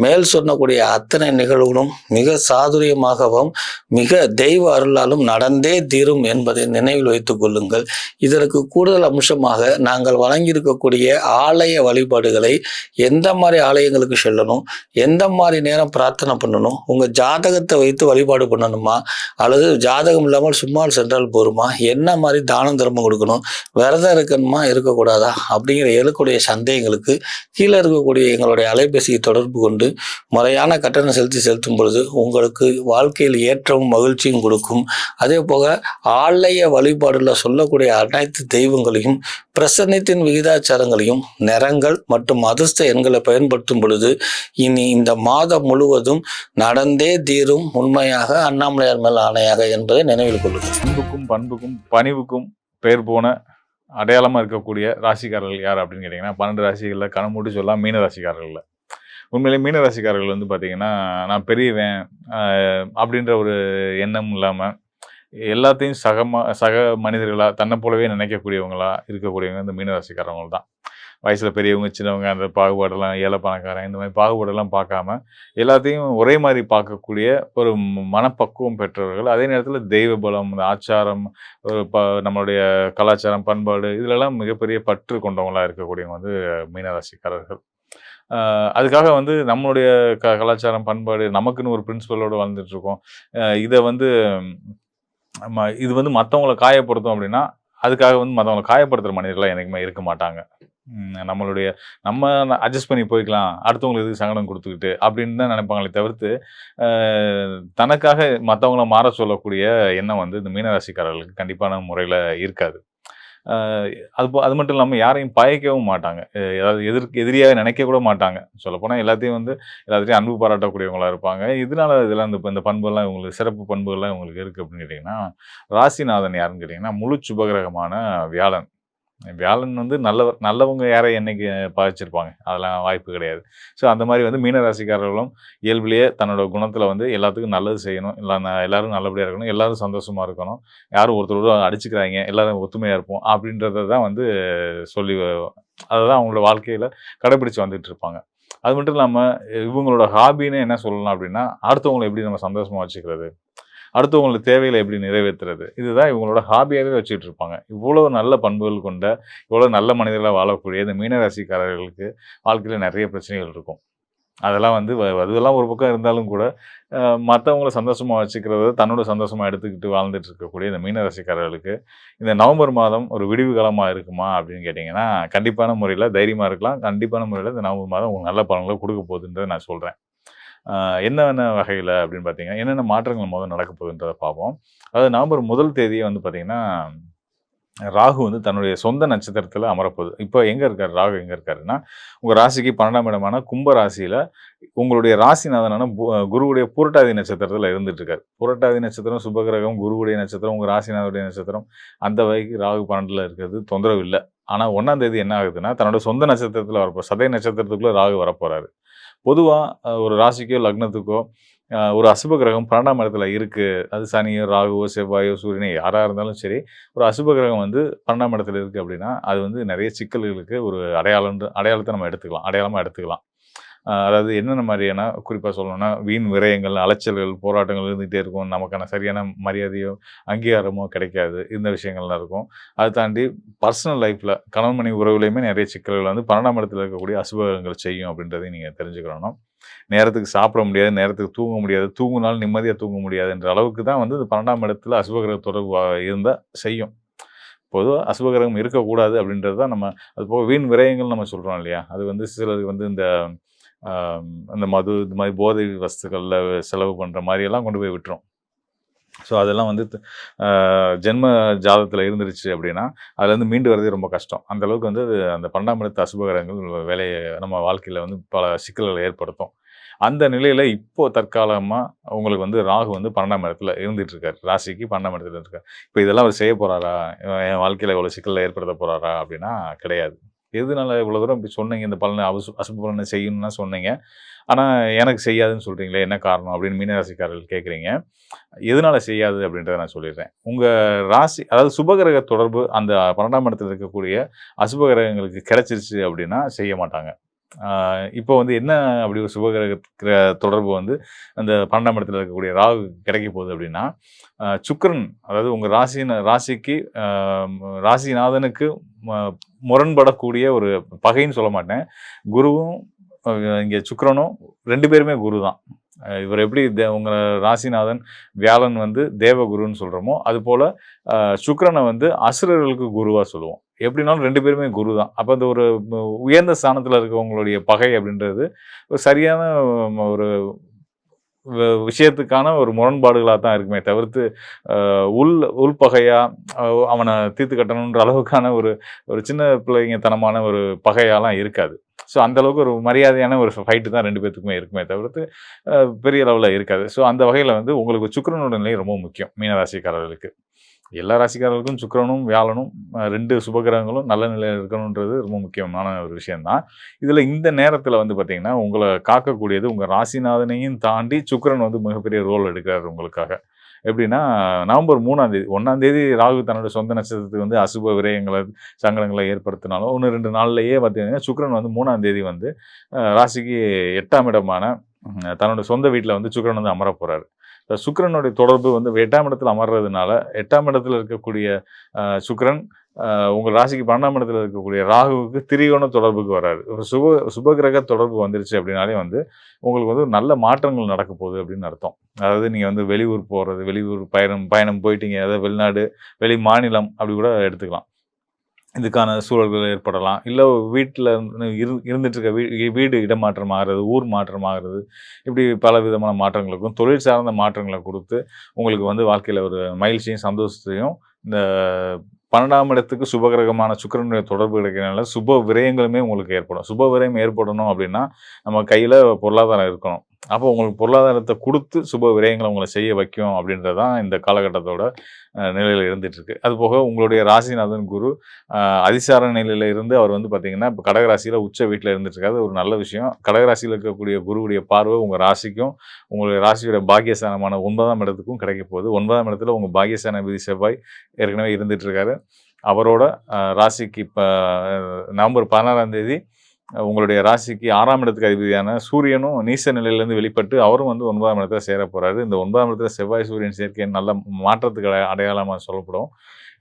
மேல் சொன்னக்கூடிய அத்தனை நிகழ்வுகளும் மிக சாதுரியமாகவும் மிக தெய்வ அருளாலும் நடந்தே தீரும் என்பதை நினைவில் வைத்துக் கொள்ளுங்கள். இதற்கு கூடுதல் அம்சமாக நாங்கள் வழங்கியிருக்கக்கூடிய ஆலய வழிபாடுகளை எந்த மாதிரி ஆலயங்களுக்கு செல்லணும், எந்த மாதிரி நேரம் பிரார்த்தனை பண்ணணும், உங்கள் ஜாதகத்தை வைத்து வழிபாடு பண்ணணுமா, அல்லது ஜாதகம் இல்லாமல் சும்மா சென்றால் போருமா, என்ன மாதிரி தானம் தர்மம் கொடுக்கணும், விரதம் இருக்கணுமா இருக்கக்கூடாதா அப்படிங்கிற எழக்கூடிய சந்தேகங்களுக்கு கீழே இருக்கக்கூடிய எங்களுடைய அலைபேசியை தொடர்பு கொண்டு முறையான கட்டணம் செலுத்தும் பொழுது உங்களுக்கு வாழ்க்கையில் ஏற்றமும் மகிழ்ச்சியும் கொடுக்கும். அதே போக ஆலய வழிபாடுல சொல்லக்கூடிய அனைத்து தெய்வங்களையும் பிரசன்னத்தின் விகிதாச்சாரங்களையும் நிறங்கள் மற்றும் அதிர்ஷ்ட எண்களை பயன்படுத்தும் பொழுது இனி இந்த மாதம் முழுவதும் நடந்தே தீரும், உண்மையாக அண்ணாமலையார் மேல் ஆணையாக என்பதை நினைவில் கொள்ளுங்கள். அன்புக்கும் பண்புக்கும் பணிவுக்கும் பெயர் போன அடையாளமாக இருக்கக்கூடிய ராசிக்காரர்கள் யார் அப்படின்னு கேட்டிங்கன்னா 12 ராசிகளில் கணமூட்டி சொல்லலாம் மீன ராசிக்காரர்களில். உண்மையிலே மீன ராசிக்காரர்கள் வந்து பார்த்திங்கன்னா நான் பெரியவன் அப்படின்ற ஒரு எண்ணம் இல்லாமல் எல்லாத்தையும் சக மனிதர்களாக தன்னை போலவே நினைக்கக்கூடியவங்களா இருக்கக்கூடியவங்க இந்த மீன ராசிக்காரவங்க தான். வயசில் பெரியவங்க சின்னவங்க அந்த பாகுபாடெல்லாம் ஏழை பணக்காரன் இந்த மாதிரி பாகுபாடெல்லாம் பார்க்காம எல்லாத்தையும் ஒரே மாதிரி பார்க்கக்கூடிய ஒரு மனப்பக்குவம் பெற்றவர்கள். அதே நேரத்தில் தெய்வ பலம், ஆச்சாரம், ஒரு நம்மளுடைய கலாச்சாரம், பண்பாடு இதிலெல்லாம் மிகப்பெரிய பற்று கொண்டவங்களாக இருக்கக்கூடியவங்க வந்து மீனராசிக்காரர்கள். அதுக்காக வந்து நம்மளுடைய கலாச்சாரம், பண்பாடு நமக்குன்னு ஒரு பிரின்சிபலோடு வாழ்ந்துட்டுருக்கோம். இதை வந்து இது வந்து மற்றவங்கள காயப்படுத்தும் அப்படின்னா அதுக்காக வந்து மற்றவங்களை காயப்படுத்துகிற மனிதர்களாக என்றைக்குமே இருக்க மாட்டாங்க. நம்ம அட்ஜஸ்ட் பண்ணி போய்க்கலாம், அடுத்தவங்களுக்கு எதுக்கு சங்கடம் கொடுத்துக்கிட்டு அப்படின்னு தான் நினைப்பாங்களே தவிர்த்து தனக்காக மற்றவங்கள மாற சொல்லக்கூடிய எண்ணம் வந்து இந்த மீனராசிக்காரர்களுக்கு கண்டிப்பான முறையில் இருக்காது. அது மட்டும் இல்லாமல் யாரையும் பயக்கவும் மாட்டாங்க, ஏதாவது எதிரியாக நினைக்க கூட மாட்டாங்க. சொல்லப்போனால் எல்லாத்தையும் அன்பு பாராட்டக்கூடியவங்களாக இருப்பாங்க. இதெல்லாம் இந்த பண்புகள்லாம் இவங்களுக்கு சிறப்பு பண்புகள்லாம் இவங்களுக்கு இருக்குது அப்படின்னு கேட்டிங்கன்னா ராசிநாதன் யாருன்னு கேட்டிங்கன்னா முழு சுபகிரகமான வியாழன். வியாழன் வந்து நல்லவங்க யாரை என்னைக்கு பாதிச்சிருப்பாங்க, அதெல்லாம் வாய்ப்பு கிடையாது. ஸோ அந்த மாதிரி வந்து மீனராசிக்காரர்களும் இயல்பிலேயே தன்னோட குணத்தில் வந்து எல்லாத்துக்கும் நல்லது செய்யணும், எல்லாரும் நல்லபடியாக இருக்கணும், எல்லாரும் சந்தோஷமாக இருக்கணும், யாரும் ஒருத்தரோடு அடிச்சுக்கிறாங்க, எல்லாரும் ஒத்துமையாக இருப்போம் அப்படின்றத தான் வந்து அதை தான் அவங்களோட வாழ்க்கையில் கடைப்பிடிச்சு வந்துட்டு இருப்பாங்க. அது மட்டும் இல்லாமல் இவங்களோட ஹாபின்னு என்ன சொல்லலாம் அப்படின்னா அடுத்தவங்களை எப்படி நம்ம சந்தோஷமாக வச்சுக்கிறது, அடுத்தவங்களுக்கு தேவைகளை எப்படி நிறைவேற்றுறது, இதுதான் இவங்களோட ஹாபியாகவே வச்சுட்டு இருப்பாங்க. இவ்வளோ நல்ல பண்புகள் கொண்ட இவ்வளோ நல்ல மனிதர்களாக வாழக்கூடிய இந்த மீனராசிக்காரர்களுக்கு வாழ்க்கையில் நிறைய பிரச்சனைகள் இருக்கும். அதெல்லாம் வந்து அதெல்லாம் ஒரு பக்கம் இருந்தாலும் கூட மற்றவங்கள சந்தோஷமாக வச்சுக்கிறத தன்னோட சந்தோஷமாக எடுத்துக்கிட்டு வாழ்ந்துட்டு இருக்கக்கூடிய இந்த மீனராசிக்காரர்களுக்கு இந்த நவம்பர் மாதம் ஒரு விடிவு காலமாக இருக்குமா அப்படின்னு கேட்டிங்கன்னா கண்டிப்பான முறையில் தைரியமாக இருக்கலாம். கண்டிப்பான முறையில் இந்த நவம்பர் மாதம் உங்களுக்கு நல்ல பலன்களை கொடுக்க போகுதுன்றதை நான் சொல்கிறேன். என்னென்ன வகையில் அப்படின்னு பார்த்தீங்கன்னா என்னென்ன மாற்றங்கள் முதல் நடக்க போகுதுன்றதை பார்ப்போம். அதாவது நவம்பர் 1 தேதியே வந்து பார்த்திங்கன்னா ராகு வந்து தன்னுடைய சொந்த நட்சத்திரத்தில் அமரப்போகுது. இப்போ எங்கே இருக்கார் ராகு, எங்கே இருக்காருன்னா உங்கள் ராசிக்கு 12ஆம் இடமான கும்ப ராசியில் உங்களுடைய ராசிநாதனான குருவுடைய பூரட்டாதி நட்சத்திரத்தில் இருந்துட்டு இருக்காரு. பூரட்டாதி நட்சத்திரம் சுபகிரகம், குருவுடைய நட்சத்திரம், உங்கள் ராசிநாதனுடைய நட்சத்திரம், அந்த வகைக்கு ராகு 12ல் இருக்கிறது தொந்தரவு இல்லை. ஆனால் 1ஆம் தேதி என்ன ஆகுதுன்னா தன்னோட சொந்த நட்சத்திரத்தில் வரப்போ சதய நட்சத்திரத்துக்குள்ளே ராகு வரப்போகிறாரு. பொதுவாக ஒரு ராசிக்கோ லக்னத்துக்கோ ஒரு அசுப கிரகம் 12ஆம் இடத்துல இருக்குது, அது சனியோ ராகுவோ செவ்வாயோ சூரியனோ யாராக இருந்தாலும் சரி, ஒரு அசுப கிரகம் வந்து 12ஆம் இடத்துல இருக்குது அப்படின்னா அது வந்து நிறைய சிக்கல்களுக்கு ஒரு அடையாளத்தை நம்ம அடையாளமாக எடுத்துக்கலாம். அதாவது என்னென்ன மாதிரியான குறிப்பாக சொல்லணும்னா வீண் விரயங்கள், அலைச்சல்கள், போராட்டங்கள் இருந்துகிட்டே இருக்கும், நமக்கான சரியான மரியாதையோ அங்கீகாரமோ கிடைக்காது, இந்த விஷயங்கள்லாம் இருக்கும். அதை தாண்டி பர்சனல் லைஃப்பில் கணவன் மனைவி உறவுலையுமே நிறைய சிக்கல்கள் வந்து 12ஆம் இடத்துல இருக்கக்கூடிய அசுபகங்கள் செய்யும் அப்படின்றதையும் நீங்கள் தெரிஞ்சுக்கணும். நேரத்துக்கு சாப்பிட முடியாது, நேரத்துக்கு தூங்க முடியாது, தூங்கினாலும் நிம்மதியாக தூங்க முடியாதுன்ற அளவுக்கு தான் வந்து இந்த 12ஆம் இடத்துல அசுபகிரக தொடர்பு இருந்தால் செய்யும். பொதுவாக அசுபகிரகம் இருக்கக்கூடாது அப்படின்றது தான் நம்ம. அது போக வீண் விரயங்கள் நம்ம சொல்கிறோம் இல்லையா, அது வந்து சிலது வந்து இந்த மது இது மாதிரி போதை வஸ்துக்களில் செலவு பண்ணுற மாதிரியெல்லாம் கொண்டு போய் விட்டுரும். ஸோ அதெல்லாம் வந்து ஜென்ம ஜாதகத்தில் இருந்துருச்சு அப்படின்னா அதுலேருந்து மீண்டு வரதே ரொம்ப கஷ்டம். அந்தளவுக்கு வந்து அந்த 12ஆம் இடத்து அசுபகிரகங்கள் வேலையை நம்ம வாழ்க்கையில் வந்து பல சிக்கல்களை ஏற்படுத்தும். அந்த நிலையில் இப்போது தற்காலமாக உங்களுக்கு வந்து ராகு வந்து 12ஆம் இடத்துல இருந்துகிட்ருக்கார், ராசிக்கு 12ஆம் இடத்துல இருக்கார். இப்போ இதெல்லாம் அவர் செய்ய போகிறாரா, என் வாழ்க்கையில் இவ்வளோ சிக்கலை ஏற்படுத்த போகிறாரா அப்படின்னா கிடையாது. எதுனால இவ்வளோ தூரம் இப்படி சொன்னீங்க, இந்த பலனை அசுப பலனை செய்யணும்னா சொன்னீங்க, ஆனால் எனக்கு செய்யாதுன்னு சொல்கிறீங்களே, என்ன காரணம் அப்படின்னு மீனராசிக்காரர்கள் கேட்குறீங்க. எதனால் செய்யாது அப்படின்றத நான் சொல்லிடுறேன். உங்கள் ராசி அதாவது சுபகிரக தொடர்பு அந்த 12ஆம் இடத்துல இருக்கக்கூடிய அசுபகிரகங்களுக்கு கிடைச்சிருச்சு அப்படின்னா செய்ய மாட்டாங்க. இப்போ வந்து என்ன அப்படி ஒரு சுபகிரக தொடர்பு வந்து அந்த 12ஆம் இடத்துல இருக்கக்கூடிய ராகு கிடைக்க போகுது அப்படின்னா, சுக்கிரன் அதாவது உங்க ராசிக்கு ராசிநாதனுக்கு ம முரண்படக்கூடிய ஒரு பகைன்னு சொல்ல மாட்டேன். குருவும் அ இங்க சுக்கிரனும் 2 பேருமே குரு தான். இவர் எப்படி உங்க ராசிநாதன் வியாழன் வந்து தேவகுருன்னு சொல்றோமோ, அதுபோல சுக்கிரனை வந்து அசுரர்களுக்கு குருவா சொல்லுவோம். எப்படினாலும் 2 பேருமே குரு தான். அப்ப அந்த ஒரு உயர்ந்த ஸ்தானத்துல இருக்கவங்களுடைய பகை அப்படின்றது ஒரு சரியான ஒரு விஷயத்துக்கான ஒரு முரண்பாடுகளா தான் இருக்குமே தவிர்த்து, அ உள் உள்பகையா அவன தீர்த்து கட்டணுன்ற அளவுக்கான ஒரு ஒரு சின்ன பிள்ளைங்கத்தனமான ஒரு பகையாலாம் இருக்காது. ஸோ அந்த அளவுக்கு ஒரு மரியாதையான ஒரு ஃபைட்டு தான் 2 பேத்துக்குமே இருக்குமே தவிர்த்து, பெரிய லெவல்ல இருக்காது. ஸோ அந்த வகையில வந்து உங்களுக்கு சுக்கிரனோட நிலை ரொம்ப முக்கியம், மீன ராசிக்காரர்களுக்கு. எல்லா ராசிக்காரர்களுக்கும் சுக்கிரனும், வியாழனும் 2 சுபகிரகங்களும் நல்ல நிலையில இருக்கணுன்றது ரொம்ப முக்கியமான ஒரு விஷயம் தான். இதுல இந்த நேரத்துல வந்து பார்த்தீங்கன்னா, உங்கள காக்கக்கூடியது உங்க ராசிநாதனையும் தாண்டி சுக்கிரன் வந்து மிகப்பெரிய ரோல் எடுக்கிறாரு உங்களுக்காக. எப்படின்னா, நவம்பர் 3ஆம் தேதி 1ஆம் தேதி ராகு தன்னோட சொந்த நட்சத்திரத்துக்கு வந்து அசுப விரயங்கள, சங்கடங்கள ஏற்படுத்தினாலும், 1, 2 நாள்லயே பார்த்தீங்கன்னா, சுக்கிரன் வந்து 3ஆம் தேதி வந்து ராசிக்கு 8ஆம் இடமான தன்னோட சொந்த வீட்ல வந்து சுக்கிரன் வந்து அமரப் போறாரு. சுக்கிரனுடைய தொடர்பு வந்து 8ஆம் இடத்துல அமர்றதுனால, 8ஆம் இடத்துல இருக்கக்கூடிய சுக்கிரன் உங்க ராசிக்கு 12ஆம் இடத்துல இருக்கக்கூடிய ராகுவுக்கு திரிகோண தொடர்புக்கு வராரு. ஒரு சுபகிரக தொடர்பு வந்துருச்சு அப்படின்னாலே வந்து, உங்களுக்கு வந்து நல்ல மாற்றங்கள் நடக்க போகுது அப்படின்னு அர்த்தம். அதாவது நீங்க வந்து வெளியூர் போறது, வெளியூர் பயணம் பயணம் போயிட்டீங்க. அதாவது வெளிநாடு, வெளி மாநிலம் அப்படி கூட எடுத்துக்கலாம். இதுக்கான சூழல்கள் ஏற்படலாம். இல்ல வீட்ல இருந்துட்டு இருக்க வீடு இடமாற்றம் ஆகுறது, ஊர் மாற்றம் ஆகுறது, இப்படி பல விதமான மாற்றங்களுக்கும், தொழில் சார்ந்த மாற்றங்கள குடுத்து, உங்களுக்கு வந்து வாழ்க்கையில ஒரு மகிழ்ச்சியும், சந்தோஷத்தையும் இந்த 12ஆம் இடத்துக்கு சுபகிரகமான சுக்கிரனுடைய தொடர்பு கிடைக்கிறனால, சுப விரயங்களுமே உங்களுக்கு ஏற்படும். சுப விரயம் ஏற்படணும் அப்படின்னா, நம்ம கையில பொருளாதாரம் இருக்கணும். அப்போ உங்களுக்கு பொருளாதாரத்த குடுத்து, சுப விரயங்கள உங்கள செய்ய வைக்கும் அப்படின்றது தான் இந்த காலகட்டத்தோட நிலையில இருந்துட்டு இருக்கு. அதுபோக உங்களுடைய ராசிநாதன் குரு அ அதிசார நிலையில இருந்து அவர் வந்து பார்த்தீங்கன்னா, இப்ப கடக ராசியில உச்ச வீட்ல இருந்துட்டு இருக்காரு. ஒரு நல்ல விஷயம். கடக ராசியில இருக்கக்கூடிய குருவுடைய பார்வை உங்க ராசிக்கும், உங்களுடைய ராசியோட பாக்கியஸ்தானமான 9ஆம் இடத்துக்கும் கிடைக்கப் போகுது. 9ஆம் இடத்துல உங்க பாக்கியஸ்தானாதிபதி செவ்வாய் ஏற்கனவே இருந்துட்டு இருக்காரு. அவரோட ராசிக்கு இப்ப நவம்பர் 16ஆம் தேதி உங்களுடைய ராசிக்கு 6ஆம் இடத்துக்கு அதிபதியான சூரியனும் நீச நிலையிலிருந்து வெளிப்பட்டு, அவரும் வந்து 9ஆம் இடத்துல சேரப் போறாரு. இந்த 9ஆம் இடத்துல செவ்வாய், சூரியன் சேர்க்கை நல்ல மாற்றத்துக்கு அடையாளமா சொல்லப்படும்.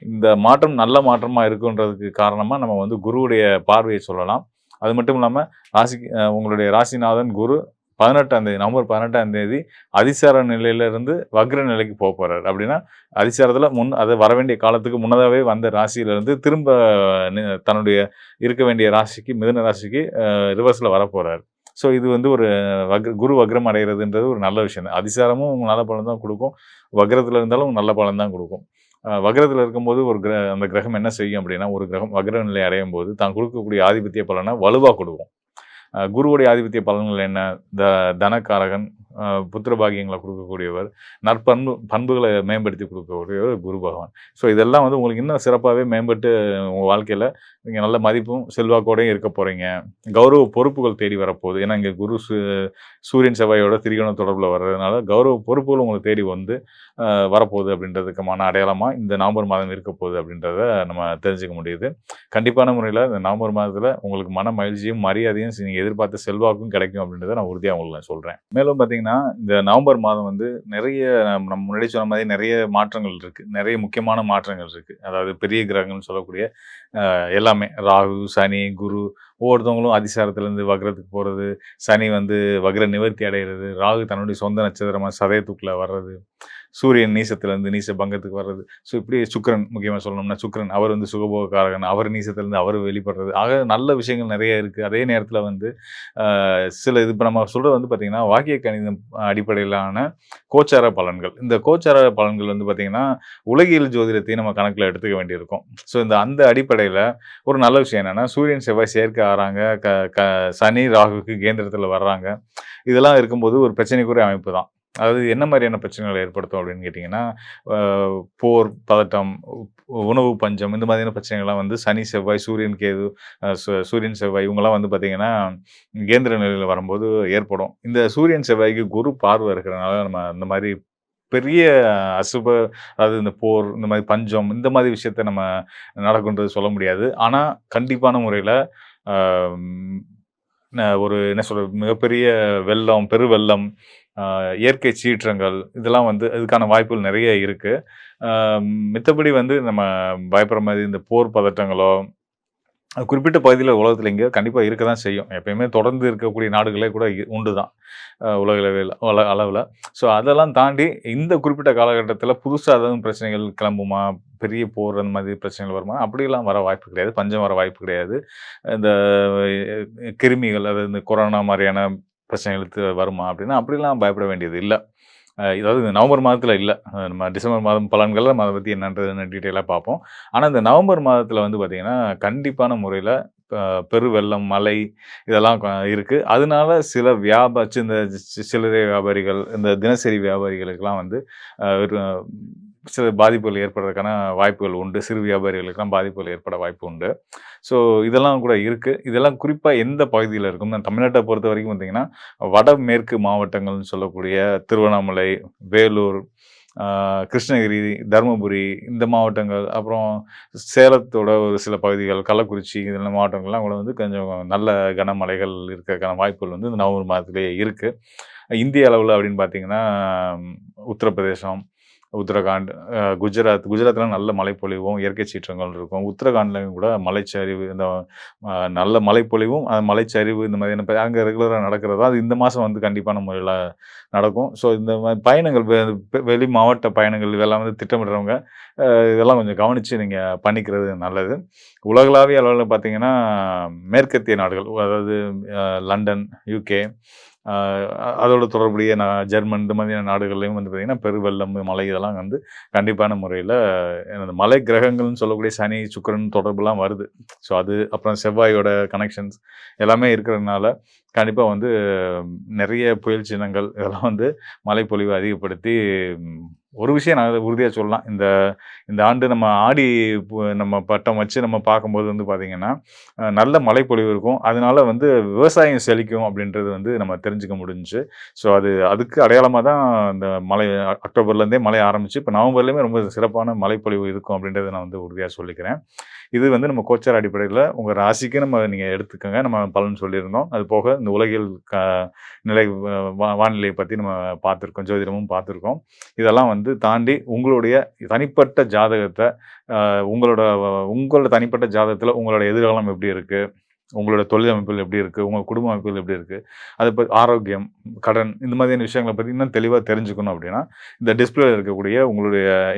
இந்த மாற்றம் நல்ல மாற்றமா இருக்குன்றதுக்கு காரணமா நம்ம வந்து குருவுடைய பார்வையை சொல்லலாம். அது மட்டும் இல்லாம ராசிக்கு உங்களுடைய ராசிநாதன் குரு 18ஆம் தேதி நவம்பர் 18ஆம் தேதி அதிசார நிலையிலிருந்து வக்ர நிலைக்கு போறாரு. அப்படின்னா, அதிசாரத்துல அது வரவேண்டிய காலத்துக்கு முன்னதாவே வந்த ராசியிலிருந்து திரும்ப தன்னுடைய இருக்க வேண்டிய ராசிக்கு, மிதுன ராசிக்கு ரிவர்ஸ்ல வரப்போறாரு. ஸோ இது வந்து ஒரு குரு வக்ரம் அடைகிறதுன்றது ஒரு நல்ல விஷயம் தான். அதிசாரமும் நல்ல பலன் தான் குடுக்கும். வக்ரத்துல இருந்தாலும் நல்ல பலன் தான் குடுக்கும். வக்ரத்துல இருக்கும்போது ஒரு அந்த கிரகம் என்ன செய்யும் அப்படின்னா, ஒரு கிரகம் வக்ர நிலை அடையும்போது தான் குடுக்கக்கூடிய ஆதிபத்திய பலன வலுவா குடுக்கும். குருவுடைய ஆதிபத்திய பலன்கள் என்ன? தனக்காரகன், புத்திர பாக்கியங்கள குடுக்கக்கூடியவர், பண்புகள மேம்படுத்தி குடுக்கக்கூடியவர் குரு பகவான். ஸோ இதெல்லாம் வந்து உங்களுக்கு இன்னும் சிறப்பாவே மேம்பட்டு உங்க வாழ்க்கையில நீங்க நல்ல மதிப்பும், செல்வாக்கோடையும் இருக்க போறீங்க. கௌரவ பொறுப்புகள் தேடி வரப்போகுது. ஏன்னா, இங்க குரு சூரியன், செவ்வாயோட திரிகோண தொடர்புல வர்றதுனால, கௌரவ பொறுப்புகள் உங்கள தேடி வந்து வரப்போகுது அப்படின்றதுக்குமான அடையாளமா இந்த நவம்பர் மாதம் இருக்க போகுது அப்படின்றத நம்ம தெரிஞ்சுக்க முடியுது. கண்டிப்பான முறையில இந்த நவம்பர் மாதத்துல உங்களுக்கு மன மகிழ்ச்சியும், மரியாதையும் நீங்க எதிர்பார்த்த செல்வாக்கும் கிடைக்கும் அப்படின்றத நான் உறுதியா உங்களுக்கு நான் சொல்றேன். மேலும் பார்த்தீங்கன்னா, இந்த நவம்பர் மாதம் வந்து நிறைய நம்ம முன்னாடி சொன்ன மாதிரி நிறைய மாற்றங்கள் இருக்கு. நிறைய முக்கியமான மாற்றங்கள் இருக்கு. அதாவது பெரிய கிரகங்கள்னு சொல்லக்கூடிய எல்லாமே ராகு, சனி, குரு ஒவ்வொருத்தவங்களும் அதிசாரத்திலேருந்து வக்ரத்துக்கு போறது, சனி வந்து வக்ர நிவர்த்தி அடைகிறது, ராகு தன்னுடைய சொந்த நட்சத்திரமா சதயத்துக்குள்ள வர்றது, சூரியன் நீசத்திலேருந்து நீச பங்கத்துக்கு வர்றது. ஸோ இப்படி சுக்கிரன் முக்கியமா சொல்லணும்னா சுக்கிரன் அவர் வந்து சுகபோகக்காரகன். அவர் நீசத்திலேருந்து அவர் வெளிப்படுறது. ஆக நல்ல விஷயங்கள் நிறைய இருக்கு. அதே நேரத்தில வந்து சில இது இப்ப நம்ம சொல்றது வந்து பார்த்தீங்கன்னா, வாக்கிய கணிதம் அடிப்படையிலான கோச்சார பலன்கள். இந்த கோச்சார பலன்கள் வந்து பார்த்தீங்கன்னா, உலகியல் ஜோதிடத்தையும் நம்ம கணக்குல எடுத்துக்க வேண்டியிருக்கும். ஸோ அந்த அடிப்படையில ஒரு நல்ல விஷயம் என்னன்னா, சூரியன், செவ்வாய் சேர்க்கை ஆறாங்க. க க சனி, ராகுக்கு கேந்திரத்தில வர்றாங்க. இதெல்லாம் இருக்கும்போது ஒரு பிரச்சனைக்குரிய அமைப்பு தான். அதாவது என்ன மாதிரியான பிரச்சனைகள ஏற்படுத்தும் அப்படின்னு கேட்டீங்கன்னா, அ போர், பதட்டம், உணவு பஞ்சம் இந்த மாதிரியான பிரச்சனைகள்லாம் வந்து சனி, செவ்வாய், சூரியன், கேது, சூரியன், செவ்வாய் இவங்கலாம் வந்து பார்த்தீங்கன்னா, கேந்திர நிலையில வரும்போது ஏற்படும். இந்த சூரியன், செவ்வாய்க்கு குரு பார்வை இருக்கிறனால நம்ம அந்த மாரி பெரிய அசுப அதாவது இந்த போர், இந்த மாரி பஞ்சம், இந்த மாரி விஷயத்த நம்ம நடக்கும்ன்றது சொல்ல முடியாது. ஆனா, கண்டிப்பான முறையில அ ஒரு என்ன சொல்றது, மிகப்பெரிய வெள்ளம், பெருவெள்ளம், இயற்கை சீற்றங்கள் இதெல்லாம் வந்து இதுக்கான வாய்ப்புகள் நெறைய இருக்கு. அ மித்தபடி வந்து நம்ம பயப்படுற மாரி இந்த போர் பதட்டங்களோ, அது குறிப்பிட்ட பகுதியில உலகத்துல எங்கேயோ கண்டிப்பா இருக்க தான் செய்யும். எப்பயுமே தொடர்ந்து இருக்கக்கூடிய நாடுகளே கூட உண்டு தான். உலக அளவில் அளவுல. ஸோ அதெல்லாம் தாண்டி இந்த குறிப்பிட்ட காலகட்டத்தில புதுசா எதுவும் பிரச்சனைகள் கிளம்புமா? பெரிய போர் அந்த மாதிரி பிரச்சனைகள் வருமா? அப்படிலாம் வர வாய்ப்பு கிடையாது. பஞ்சம் வர வாய்ப்பு கிடையாது. இந்த கிருமிகள், அதாவது இந்த கொரோனா மாரியான பிரச்சனைகளுக்கு வருமா? அப்படின்னா, அப்படிலாம் பயப்பட வேண்டியது இல்ல. அதாவது இந்த நவம்பர் மாதத்துல இல்ல. நம்ம டிசம்பர் மாதம் பலன்கள்ல நம்ம அத பத்தி என்னன்றதுன்னு டீட்டெயிலா பார்ப்போம். ஆனா, இந்த நவம்பர் மாதத்துல வந்து பார்த்தீங்கன்னா, கண்டிப்பான முறையில ப பெருவெள்ளம், மழை இதெல்லாம் இருக்கு. அதனால சில இந்த சில்லறை வியாபாரிகள், இந்த தினசரி வியாபாரிகளுக்கெல்லாம் வந்து ஒரு சில பாதிப்புகள் ஏற்படுறதுக்கான வாய்ப்புகள் உண்டு. சிறு வியாபாரிகளுக்கெல்லாம் பாதிப்புகள் ஏற்பட வாய்ப்பு உண்டு. ஸோ இதெல்லாம் கூட இருக்கு. இதெல்லாம் குறிப்பா எந்த பகுதியில இருக்கும்? தமிழ்நாட்ட பொறுத்தவரைக்கும் பார்த்தீங்கன்னா, வடமேற்கு மாவட்டங்கள்னு சொல்லக்கூடிய திருவண்ணாமலை, வேலூர், ஆ கிருஷ்ணகிரி, தருமபுரி இந்த மாவட்டங்கள், அப்புறம் சேலத்தோட ஒரு சில பகுதிகள், கள்ளக்குறிச்சி இந்த மாவட்டங்கள்லாம் கூட வந்து கொஞ்சம் நல்ல கனமழைகள் இருக்கறதுக்கான வாய்ப்புகள் வந்து இந்த நவம்பர் மாதத்திலேயே இருக்கு. இந்திய அளவுல அப்படின்னு பார்த்தீங்கன்னா, உத்தரப்பிரதேசம், உத்தரகாண்ட், குஜராத்ல நல்ல மழைப்பொழிவும், இயற்கை சீற்றங்கள் இருக்கும். உத்தரகாண்ட்லயும் கூட மலைச்சரிவு, இந்த நல்ல மழைப்பொழிவும், மலைச்சரிவு இந்த மாதிரியான அங்க ரெகுலரா நடக்கிறது தான். அது இந்த மாசம் வந்து கண்டிப்பான முறையில நடக்கும். ஸோ இந்த மாரி பயணங்கள் வெளி மாவட்ட பயணங்கள் இதெல்லாம் வந்து திட்டமிடுறவங்க, இதெல்லாம் கொஞ்சம் கவனிச்சு நீங்க பண்ணிக்கிறது நல்லது. உலகளாவிய அளவுல பார்த்தீங்கன்னா, மேற்கத்திய நாடுகள், அதாவது லண்டன், யுகே, அ அதோட தொடர்புடைய ஜெர்மன் இந்த மாதிரியான நாடுகள்லயும் வந்து பார்த்தீங்கன்னா, பெருவெள்ளம், மழை இதெல்லாம் வந்து கண்டிப்பான முறையில அந்த மலை கிரகங்கள்னு சொல்லக்கூடிய சனி, சுக்கிரன் தொடர்புலாம் வருது. ஸோ அது அப்புறம் செவ்வாயோட கனெக்ஷன்ஸ் எல்லாமே இருக்கிறதுனால, கண்டிப்பா வந்து நெறைய புயல் சின்னங்கள் இதெல்லாம் வந்து மழைப்பொழிவு அதிகப்படுத்தி, ம் ஒரு விஷயம் நான் உறுதியா சொல்லலாம். இந்த இந்த ஆண்டு நம்ம ஆடி நம்ம பட்டம் வச்சு நம்ம பார்க்கும்போது வந்து பார்த்தீங்கன்னா, நல்ல மழைப்பொழிவு இருக்கும். அதனால வந்து விவசாயம் செழிக்கும் அப்படின்றது வந்து நம்ம தெரிஞ்சுக்க முடிஞ்சுச்சு. ஸோ அதுக்கு அடையாளமா தான் இந்த மழை அக்டோபர்லேருந்தே மழை ஆரம்பிச்சு, இப்ப நவம்பர்லயுமே ரொம்ப சிறப்பான மழைப்பொழிவு இருக்கும் அப்படின்றத நான் வந்து உறுதியா சொல்லிக்கிறேன். இது வந்து நம்ம கோச்சார் அடிப்படையில உங்க ராசிக்கு நீங்க எடுத்துக்கங்க. நம்ம பலன் சொல்லியிருந்தோம். அது போக இந்த உலகியல் நிலை வானிலைய பத்தி நம்ம பார்த்துருக்கோம். ஜோதிடமும் பார்த்துருக்கோம். இதெல்லாம் வந்து தாண்டி உங்களுடைய தனிப்பட்ட ஜாதகத்த, உங்களோட தனிப்பட்ட ஜாதகத்துல உங்களோட எதிர்காலம் எப்படி இருக்கு? உங்களோட தொழில் அமைப்புகள் எப்படி இருக்கு? உங்க குடும்ப அமைப்புகள் எப்படி இருக்கு? அது ஆரோக்கியம், கடன் இந்த மாதிரியான விஷயங்கள பத்தி இன்னும் தெளிவா தெரிஞ்சுக்கணும் அப்படின்னா, இந்த டிஸ்ப்ளேல இருக்கக்கூடிய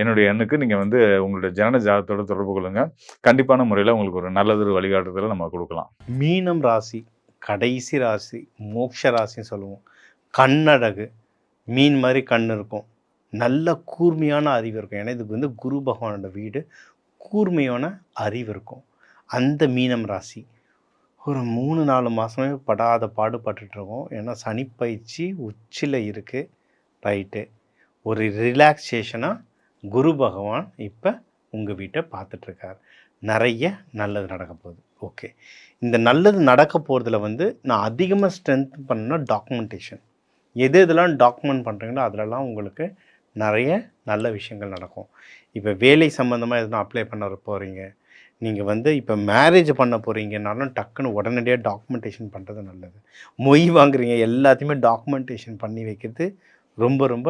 என்னுடைய எண்ணுக்கு நீங்க வந்து உங்களுடைய ஜனன ஜாதகத்தோட தொடர்பு கொள்ளுங்க. கண்டிப்பான முறையில உங்களுக்கு ஒரு நல்லதொரு வழிகாட்டுதல நம்ம குடுக்கலாம். மீனம் ராசி, கடைசி ராசி, மோட்ச ராசின்னு சொல்லுவோம். கண்ணழகு, மீன் மாதிரி கண் இருக்கும். நல்ல கூர்மையான அறிவு இருக்கும். ஏன்னா இதுக்கு வந்து குரு பகவானோட வீடு. கூர்மையான அறிவு இருக்கும். அந்த மீனம் ராசி ஒரு 3, 4 மாதமே படாத பாடுபட்டுட்ருக்கோம். ஏன்னா சனிப்பயிற்சி உச்சியில் இருக்குது. ரைட்டு. ஒரு ரிலாக்ஸேஷனாக குரு பகவான் இப்போ உங்கள் வீட்டை பார்த்துட்ருக்கார். நிறைய நல்லது நடக்க போகுது. ஓகே. இந்த நல்லது நடக்க போகிறதுல வந்து நான் அதிகமாக ஸ்ட்ரென்த் பண்ணணும்னா டாக்குமெண்டேஷன். எதெல்லாம் டாக்குமெண்ட் பண்ணுறீங்களோ அதிலலாம் உங்களுக்கு நிறைய நல்ல விஷயங்கள் நடக்கும். இப்போ வேலை சம்மந்தமாக எதுனா அப்ளை பண்ண போகிறீங்க, நீங்கள் வந்து இப்போ மேரேஜ் பண்ண போகிறீங்கனாலும் டக்குன்னு உடனடியாக டாக்குமெண்டேஷன் பண்ணுறது நல்லது. மொய் வாங்குறீங்க எல்லாத்தையுமே டாக்குமெண்டேஷன் பண்ணி வைக்கிறது ரொம்ப ரொம்ப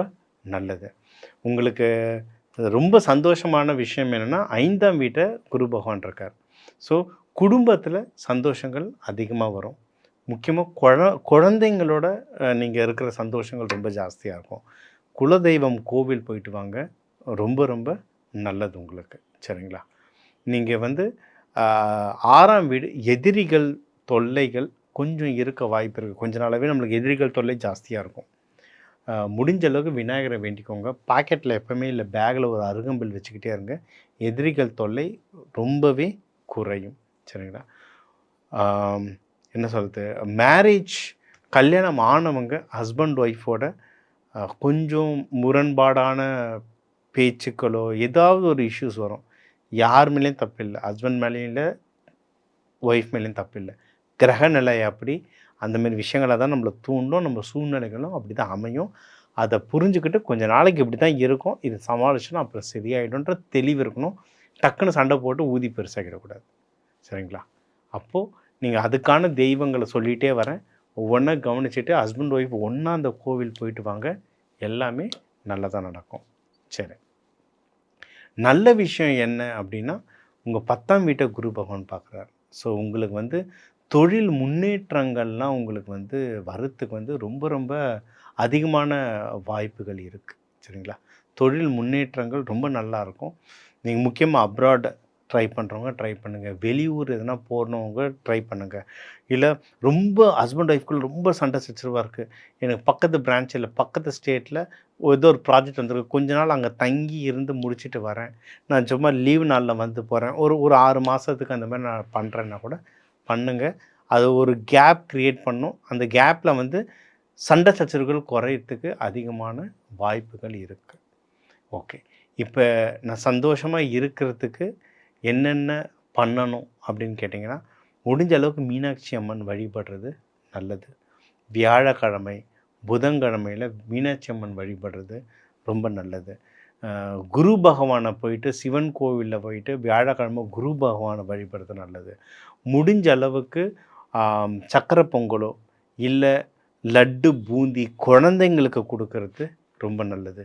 நல்லது. உங்களுக்கு ரொம்ப சந்தோஷமான விஷயம் என்னென்னா 5ஆம் வீட்டை குரு பகவான் இருக்கார். ஸோ குடும்பத்தில் சந்தோஷங்கள் அதிகமாக வரும். முக்கியமாக குழந்தைங்களோட நீங்கள் இருக்கிற சந்தோஷங்கள் ரொம்ப ஜாஸ்தியாக இருக்கும். குலதெய்வம் கோவில் போயிட்டு வாங்க, ரொம்ப ரொம்ப நல்லது உங்களுக்கு. சரிங்களா? நீங்கள் வந்து 6ஆம் வீடு எதிரிகள் தொல்லைகள் கொஞ்சம் இருக்க வாய்ப்பு இருக்குது. கொஞ்ச நாளாகவே நம்மளுக்கு எதிரிகள் தொல்லை ஜாஸ்தியாக இருக்கும். முடிஞ்ச அளவுக்கு விநாயகரை வேண்டிக்கோங்க. பாக்கெட்டில் எப்போவுமே இல்லை பேக்கில் ஒரு அருகம்புல் வச்சுக்கிட்டே இருங்க. எதிரிகள் தொல்லை ரொம்பவே குறையும். சரிங்களா? என்ன சொல்கிறது, மேரேஜ் கல்யாணம் ஆனவங்க ஹஸ்பண்ட் ஒய்ஃபோட கொஞ்சம் முரண்பாடான பேச்சுக்களோ ஏதாவது ஒரு இஷ்யூஸ் வரும். யார் மேலேயும் தப்பு இல்லை. ஹஸ்பண்ட் மேலேயும் இல்லை, ஒய்ஃப் மேலேயும் தப்பு இல்லை. கிரகநிலை அப்படி அந்தமாரி விஷயங்களை தான் நம்மளை தூண்டும். நம்ம சூழ்நிலைகளும் அப்படி தான் அமையும். அதை புரிஞ்சுக்கிட்டு கொஞ்சம் நாளைக்கு இப்படி தான் இருக்கும், இது சமாளிச்சுன்னா அப்புறம் சரியாயிடும்ன்ற தெளிவு இருக்கணும். டக்குன்னு சண்டை போட்டு ஊதி பெருசாகிடக்கூடாது. சரிங்களா? அப்போது நீங்கள் அதுக்கான தெய்வங்களை சொல்லிகிட்டே வரேன். ஒவ்வொன்றா கவனிச்சுட்டு ஹஸ்பண்ட் ஒய்ஃப் ஒன்றா அந்த கோவில் போயிட்டு வாங்க, எல்லாமே நல்லதாக நடக்கும். சரி, நல்ல விஷயம் என்ன அப்படின்னா, உங்கள் 10ஆம் வீட்டை குரு பகவான் பார்க்குறாரு. ஸோ உங்களுக்கு வந்து தொழில் முன்னேற்றங்கள்லாம் உங்களுக்கு வந்து வரத்துக்கு வந்து ரொம்ப ரொம்ப அதிகமான வாய்ப்புகள் இருக்குது. சரிங்களா? தொழில் முன்னேற்றங்கள் ரொம்ப நல்லாயிருக்கும். நீங்கள் முக்கியமாக அப்ராட் ட்ரை பண்ணுறவங்க ட்ரை பண்ணுங்கள். வெளியூர் எதுனா போனவங்க ட்ரை பண்ணுங்கள். இல்லை ரொம்ப ஹஸ்பண்ட் ஒய்ஃப்குள்ள ரொம்ப சண்டை சச்சரவாக இருக்குது, எனக்கு பக்கத்து பிரான்ச்சில் பக்கத்து ஸ்டேட்டில் ஏதோ ஒரு ப்ராஜெக்ட் வந்திருக்கு, கொஞ்ச நாள் அங்கே தங்கி இருந்து முடிச்சுட்டு வரேன், நான் சும்மா லீவ் நாளில் வந்து போகிறேன், ஒரு 6 மாதத்துக்கு அந்த மாதிரி நான் பண்ணுறேன்னா கூட பண்ணுங்கள். அது ஒரு கேப் க்ரியேட் பண்ணும். அந்த கேப்பில் வந்து சண்டை சச்சரவுகள் குறையிறதுக்கு அதிகமான வாய்ப்புகள் இருக்குது. ஓகே, இப்போ நான் சந்தோஷமாக இருக்கிறதுக்கு என்னென்ன பண்ணணும் அப்படின்னு கேட்டிங்கன்னா, முடிஞ்ச அளவுக்கு மீனாட்சி அம்மன் வழிபடுறது நல்லது. வியாழக்கிழமை புதன்கிழமையில் மீனாட்சி அம்மன் வழிபடுறது ரொம்ப நல்லது. குரு பகவானை போயிட்டு சிவன் கோவிலில் போயிட்டு வியாழக்கிழமை குரு பகவானை வழிபடுறது நல்லது. முடிஞ்ச அளவுக்கு சக்கரை பொங்கலோ இல்லை லட்டு பூந்தி குழந்தைங்களுக்கு கொடுக்கறது ரொம்ப நல்லது.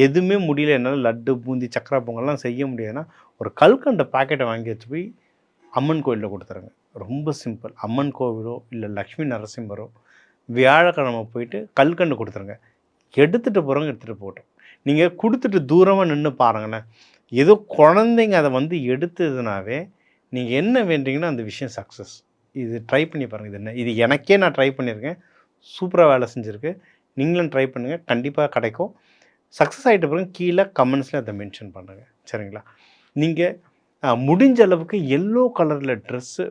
எதுவுமே முடியல, என்னால் லட்டு பூந்தி சக்கரை பொங்கல்லாம் செய்ய முடியாதுன்னா ஒரு கல்கண்டை பாக்கெட்டை வாங்கி வச்சு போய் அம்மன் கோவிலில் கொடுத்துருங்க. ரொம்ப சிம்பிள். அம்மன் கோவிலோ இல்லை லக்ஷ்மி நரசிம்மரோ வியாழக்கிழமை போயிட்டு கல்கண்டு கொடுத்துருங்க. எடுத்துகிட்டு போகிறவங்க எடுத்துகிட்டு போட்டோம். நீங்கள் கொடுத்துட்டு தூரமாக நின்று பாருங்களேன், ஏதோ குழந்தைங்க அதை வந்து எடுத்ததுனாவே நீங்கள் என்ன வேண்டீங்கன்னா அந்த விஷயம் சக்ஸஸ். இது ட்ரை பண்ணி பாருங்கள். இது என்ன, இது எனக்கே நான் ட்ரை பண்ணியிருக்கேன், சூப்பராக வேலை செஞ்சுருக்கு. நீங்களும் ட்ரை பண்ணுங்கள், கண்டிப்பாக கிடைக்கும். சக்ஸஸ் ஆகிட்ட பிறகு கீழே கமெண்ட்ஸில் அதை மென்ஷன் பண்ணுங்கள். சரிங்களா? நீங்கள் முடிஞ்ச அளவுக்கு எல்லோ கலரில் ட்ரெஸ்ஸு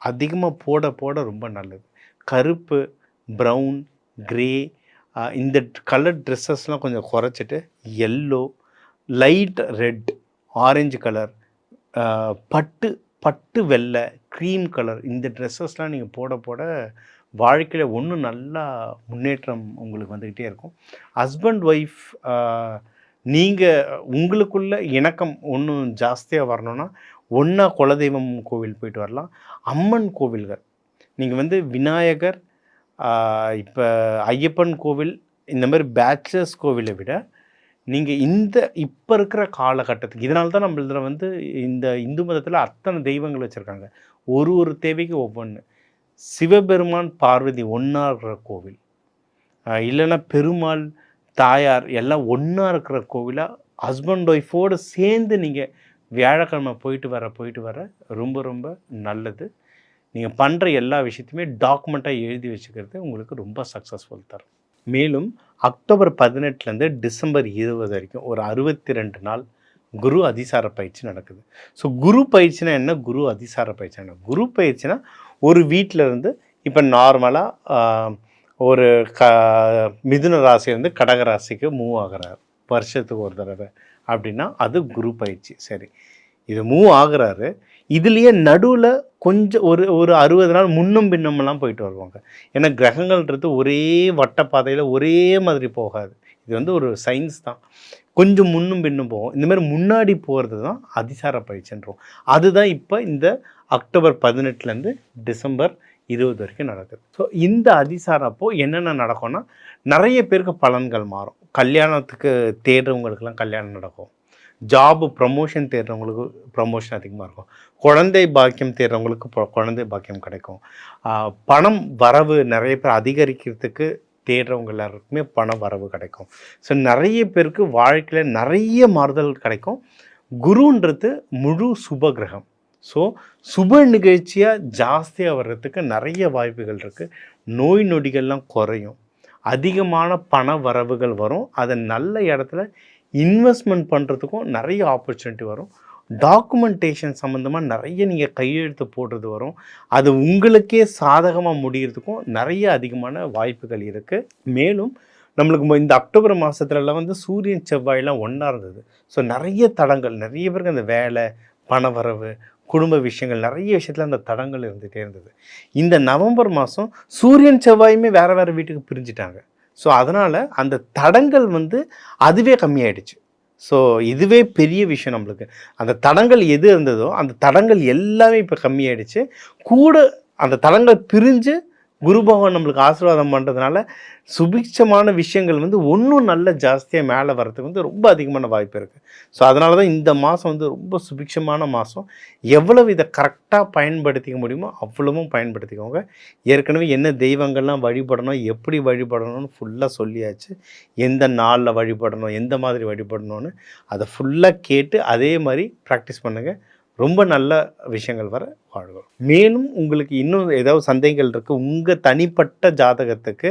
அதிகமாக போட போட ரொம்ப நல்லது. கருப்பு, ப்ரௌன், க்ரே இந்த கலர் ட்ரெஸ்ஸஸ்லாம் கொஞ்சம் குறைச்சிட்டு yellow, light red, orange colour, பட்டு வெள்ளை, க்ரீம் கலர் இந்த ட்ரெஸ்ஸஸ்லாம் நீங்கள் போட போட வாழ்க்கையில் ஒன்றும் நல்லா முன்னேற்றம் உங்களுக்கு வந்துக்கிட்டே இருக்கும். ஹஸ்பண்ட் ஒய்ஃப் நீங்கள் உங்களுக்குள்ள இணக்கம் ஒன்றும் ஜாஸ்தியாக வரணுன்னா ஒன்றா குலதெய்வம் கோவில் போயிட்டு வரலாம். அம்மன் கோவில்கள் நீங்கள் வந்து விநாயகர், இப்போ ஐயப்பன் கோவில், இந்த மாதிரி பேச்சுலர்ஸ் கோவிலை விட நீங்கள் இப்போ இருக்கிற காலகட்டத்துக்கு, இதனால தான் நம்ம இதில் வந்து இந்த இந்து மதத்தில் அத்தனை தெய்வங்கள் வச்சுருக்காங்க. ஒரு தேவைக்கு ஒவ்வொன்று. சிவபெருமான் பார்வதி ஒன்றா இருக்கிற கோவில், இல்லைன்னா பெருமாள் தாயார் எல்லாம் ஒன்றா இருக்கிற கோவிலாக ஹஸ்பண்ட் ஒய்ஃபோடு சேர்ந்து நீங்கள் வியாழக்கிழமை போயிட்டு வர ரொம்ப ரொம்ப நல்லது. நீங்கள் பண்ணுற எல்லா விஷயத்தையுமே டாக்குமெண்ட்டாக எழுதி வச்சுக்கிறது உங்களுக்கு ரொம்ப சக்ஸஸ்ஃபுல் தரும். மேலும் அக்டோபர் 18 டிசம்பர் 20 வரைக்கும் ஒரு 62 நாள் குரு அதிசார பயிற்சி நடக்குது. ஸோ குரு பயிற்சினா என்ன, குரு அதிசார பயிற்சி என்ன? குரு பயிற்சினா ஒரு வீட்டில் இருந்து இப்போ நார்மலாக ஒரு மிதுன ராசியிலேருந்து கடக ராசிக்கு மூவ் ஆகிறார் வருஷத்துக்கு ஒரு தடவை அப்படின்னா அது குரு பயிற்சி. சரி, இது மூவ் ஆகுறாரு, இதுலேயே நடுவில் கொஞ்சம் ஒரு 60 நாள் முன்னும் பின்னமெல்லாம் போயிட்டு வருவாங்க. ஏன்னா கிரகங்கள்ன்றது ஒரே வட்டப்பாதையில் ஒரே மாதிரி போகாது. இது வந்து ஒரு சயின்ஸ் தான். கொஞ்சம் முன்னும் பின்னும் போகும். இந்தமாதிரி முன்னாடி போகிறது தான் அதிசார பயிற்சின்றோம். அதுதான் இப்போ இந்த அக்டோபர் 18 டிசம்பர் 20 வரைக்கும் நடக்குது. ஸோ இந்த அதிசாரம் அப்போது என்னென்ன நடக்கும்னா, நிறைய பேருக்கு பலன்கள் மாறும். கல்யாணத்துக்கு தேடுறவங்களுக்கெல்லாம் கல்யாணம் நடக்கும். ஜாபு ப்ரமோஷன் தேடுறவங்களுக்கு ப்ரமோஷன் அதிகமாக இருக்கும். குழந்தை பாக்கியம் தேடுறவங்களுக்கு குழந்தை பாக்கியம் கிடைக்கும். பணம் வரவு நிறைய பேர் அதிகரிக்கிறதுக்கு தேடுறவங்க எல்லாருக்குமே பண வரவு கிடைக்கும். ஸோ நிறைய பேருக்கு வாழ்க்கையில் நிறைய மாறுதல் கிடைக்கும். குருன்றது முழு சுப கிரகம். ஸோ சுப நிகழ்ச்சியாக ஜாஸ்தியாக வர்றதுக்கு நிறைய வாய்ப்புகள் இருக்குது. நோய் நொடிகள்லாம் குறையும், அதிகமான பண வரவுகள் வரும். அதை நல்ல இடத்துல இன்வெஸ்ட்மெண்ட் பண்ணுறதுக்கும் நிறைய ஆப்பர்ச்சுனிட்டி வரும். டாக்குமெண்டேஷன் சம்மந்தமாக நிறைய நீங்கள் கையெழுத்து போடுறது வரும். அது உங்களுக்கே சாதகமாக முடிகிறதுக்கும் நிறைய அதிகமான வாய்ப்புகள் இருக்குது. மேலும் நம்மளுக்கு இந்த அக்டோபர் மாதத்துலலாம் வந்து சூரியன் செவ்வாயெல்லாம் ஒன்றா இருந்தது. ஸோ நிறைய தடங்கள், நிறைய பேருக்கு அந்த வேலை, பணவரவு, குடும்ப விஷயங்கள், நிறைய விஷயத்தில் அந்த தடங்கள் இருந்துகிட்டே இருந்தது. இந்த நவம்பர் மாதம் சூரியன் செவ்வாயுமே வேறு வீட்டுக்கு பிரிஞ்சிட்டாங்க. ஸோ அதனால் அந்த தடங்கள் வந்து அதுவே கம்மியாயிடுச்சு. ஸோ இதுவே பெரிய விஷயம் நம்மளுக்கு. அந்த தடங்கள் எது இருந்ததோ அந்த தடங்கள் எல்லாமே இப்போ கம்மியாயிடுச்சு. கூட அந்த தலங்கள் பிரிஞ்சு குரு பகவான் நம்மளுக்கு ஆசீர்வாதம் பண்ணுறதுனால சுபிட்சமான விஷயங்கள் வந்து ஒன்றும் நல்ல ஜாஸ்தியாக மேலே வர்றதுக்கு வந்து ரொம்ப அதிகமான வாய்ப்பு இருக்குது. ஸோ அதனால தான் இந்த மாதம் வந்து ரொம்ப சுபிட்சமான மாதம். எவ்வளவு இதை கரெக்டாக பயன்படுத்திக்க முடியுமோ அவ்வளவும் பயன்படுத்திக்கோங்க. ஏற்கனவே என்ன தெய்வங்கள்லாம் வழிபடணும், எப்படி வழிபடணும்னு ஃபுல்லாக சொல்லியாச்சு. எந்த நாளில் வழிபடணும், எந்த மாதிரி வழிபடணும்னு அதை ஃபுல்லாக கேட்டு அதே மாதிரி ப்ராக்டிஸ் பண்ணுங்கள். ரொம்ப நல்ல விஷயங்கள் வர வாழ்வோம். மேலும் உங்களுக்கு இன்னும் ஏதாவது சந்தேகங்கள் இருக்குது உங்கள் தனிப்பட்ட ஜாதகத்துக்கு,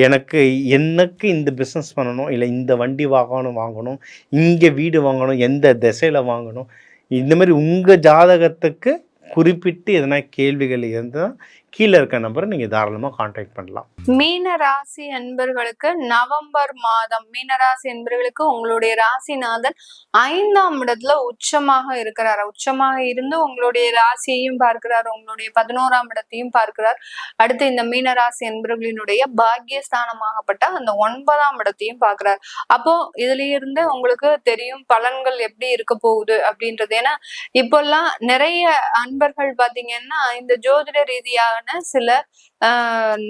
எனக்கு இந்த பிஸ்னஸ் பண்ணணும், இல்லை இந்த வண்டி வாங்கணும், இங்கே வீடு வாங்கணும், எந்த திசையில் வாங்கணும், இந்த மாதிரி உங்கள் ஜாதகத்துக்கு குறிப்பிட்டு எதனா கேள்விகள் இருந்தால் கீழே இருக்க நம்பரை நீங்கள் தாராளமாக கான்டாக்ட் பண்ணலாம். மீன ராசி அன்பர்களுக்கு நவம்பர் மாதம் மீனராசி அன்பர்களுக்கு உங்களுடைய ராசிநாதன் 5ஆம் இடத்துல உச்சமாக இருக்கிறார். உச்சமாக இருந்து உங்களுடைய ராசியையும் பார்க்கிறார், உங்களுடைய 11ஆம் இடத்தையும் பார்க்கிறார். அடுத்து இந்த மீனராசி அன்பர்களினுடைய பாக்கியஸ்தானமாகப்பட்ட அந்த 9ஆம் இடத்தையும் பார்க்கிறார். அப்போ இதுல இருந்து உங்களுக்கு தெரியும் பலன்கள் எப்படி இருக்க போகுது அப்படின்றது. ஏன்னா இப்பெல்லாம் நிறைய அன்பர்கள் பாத்தீங்கன்னா இந்த ஜோதிட ரீதியான சில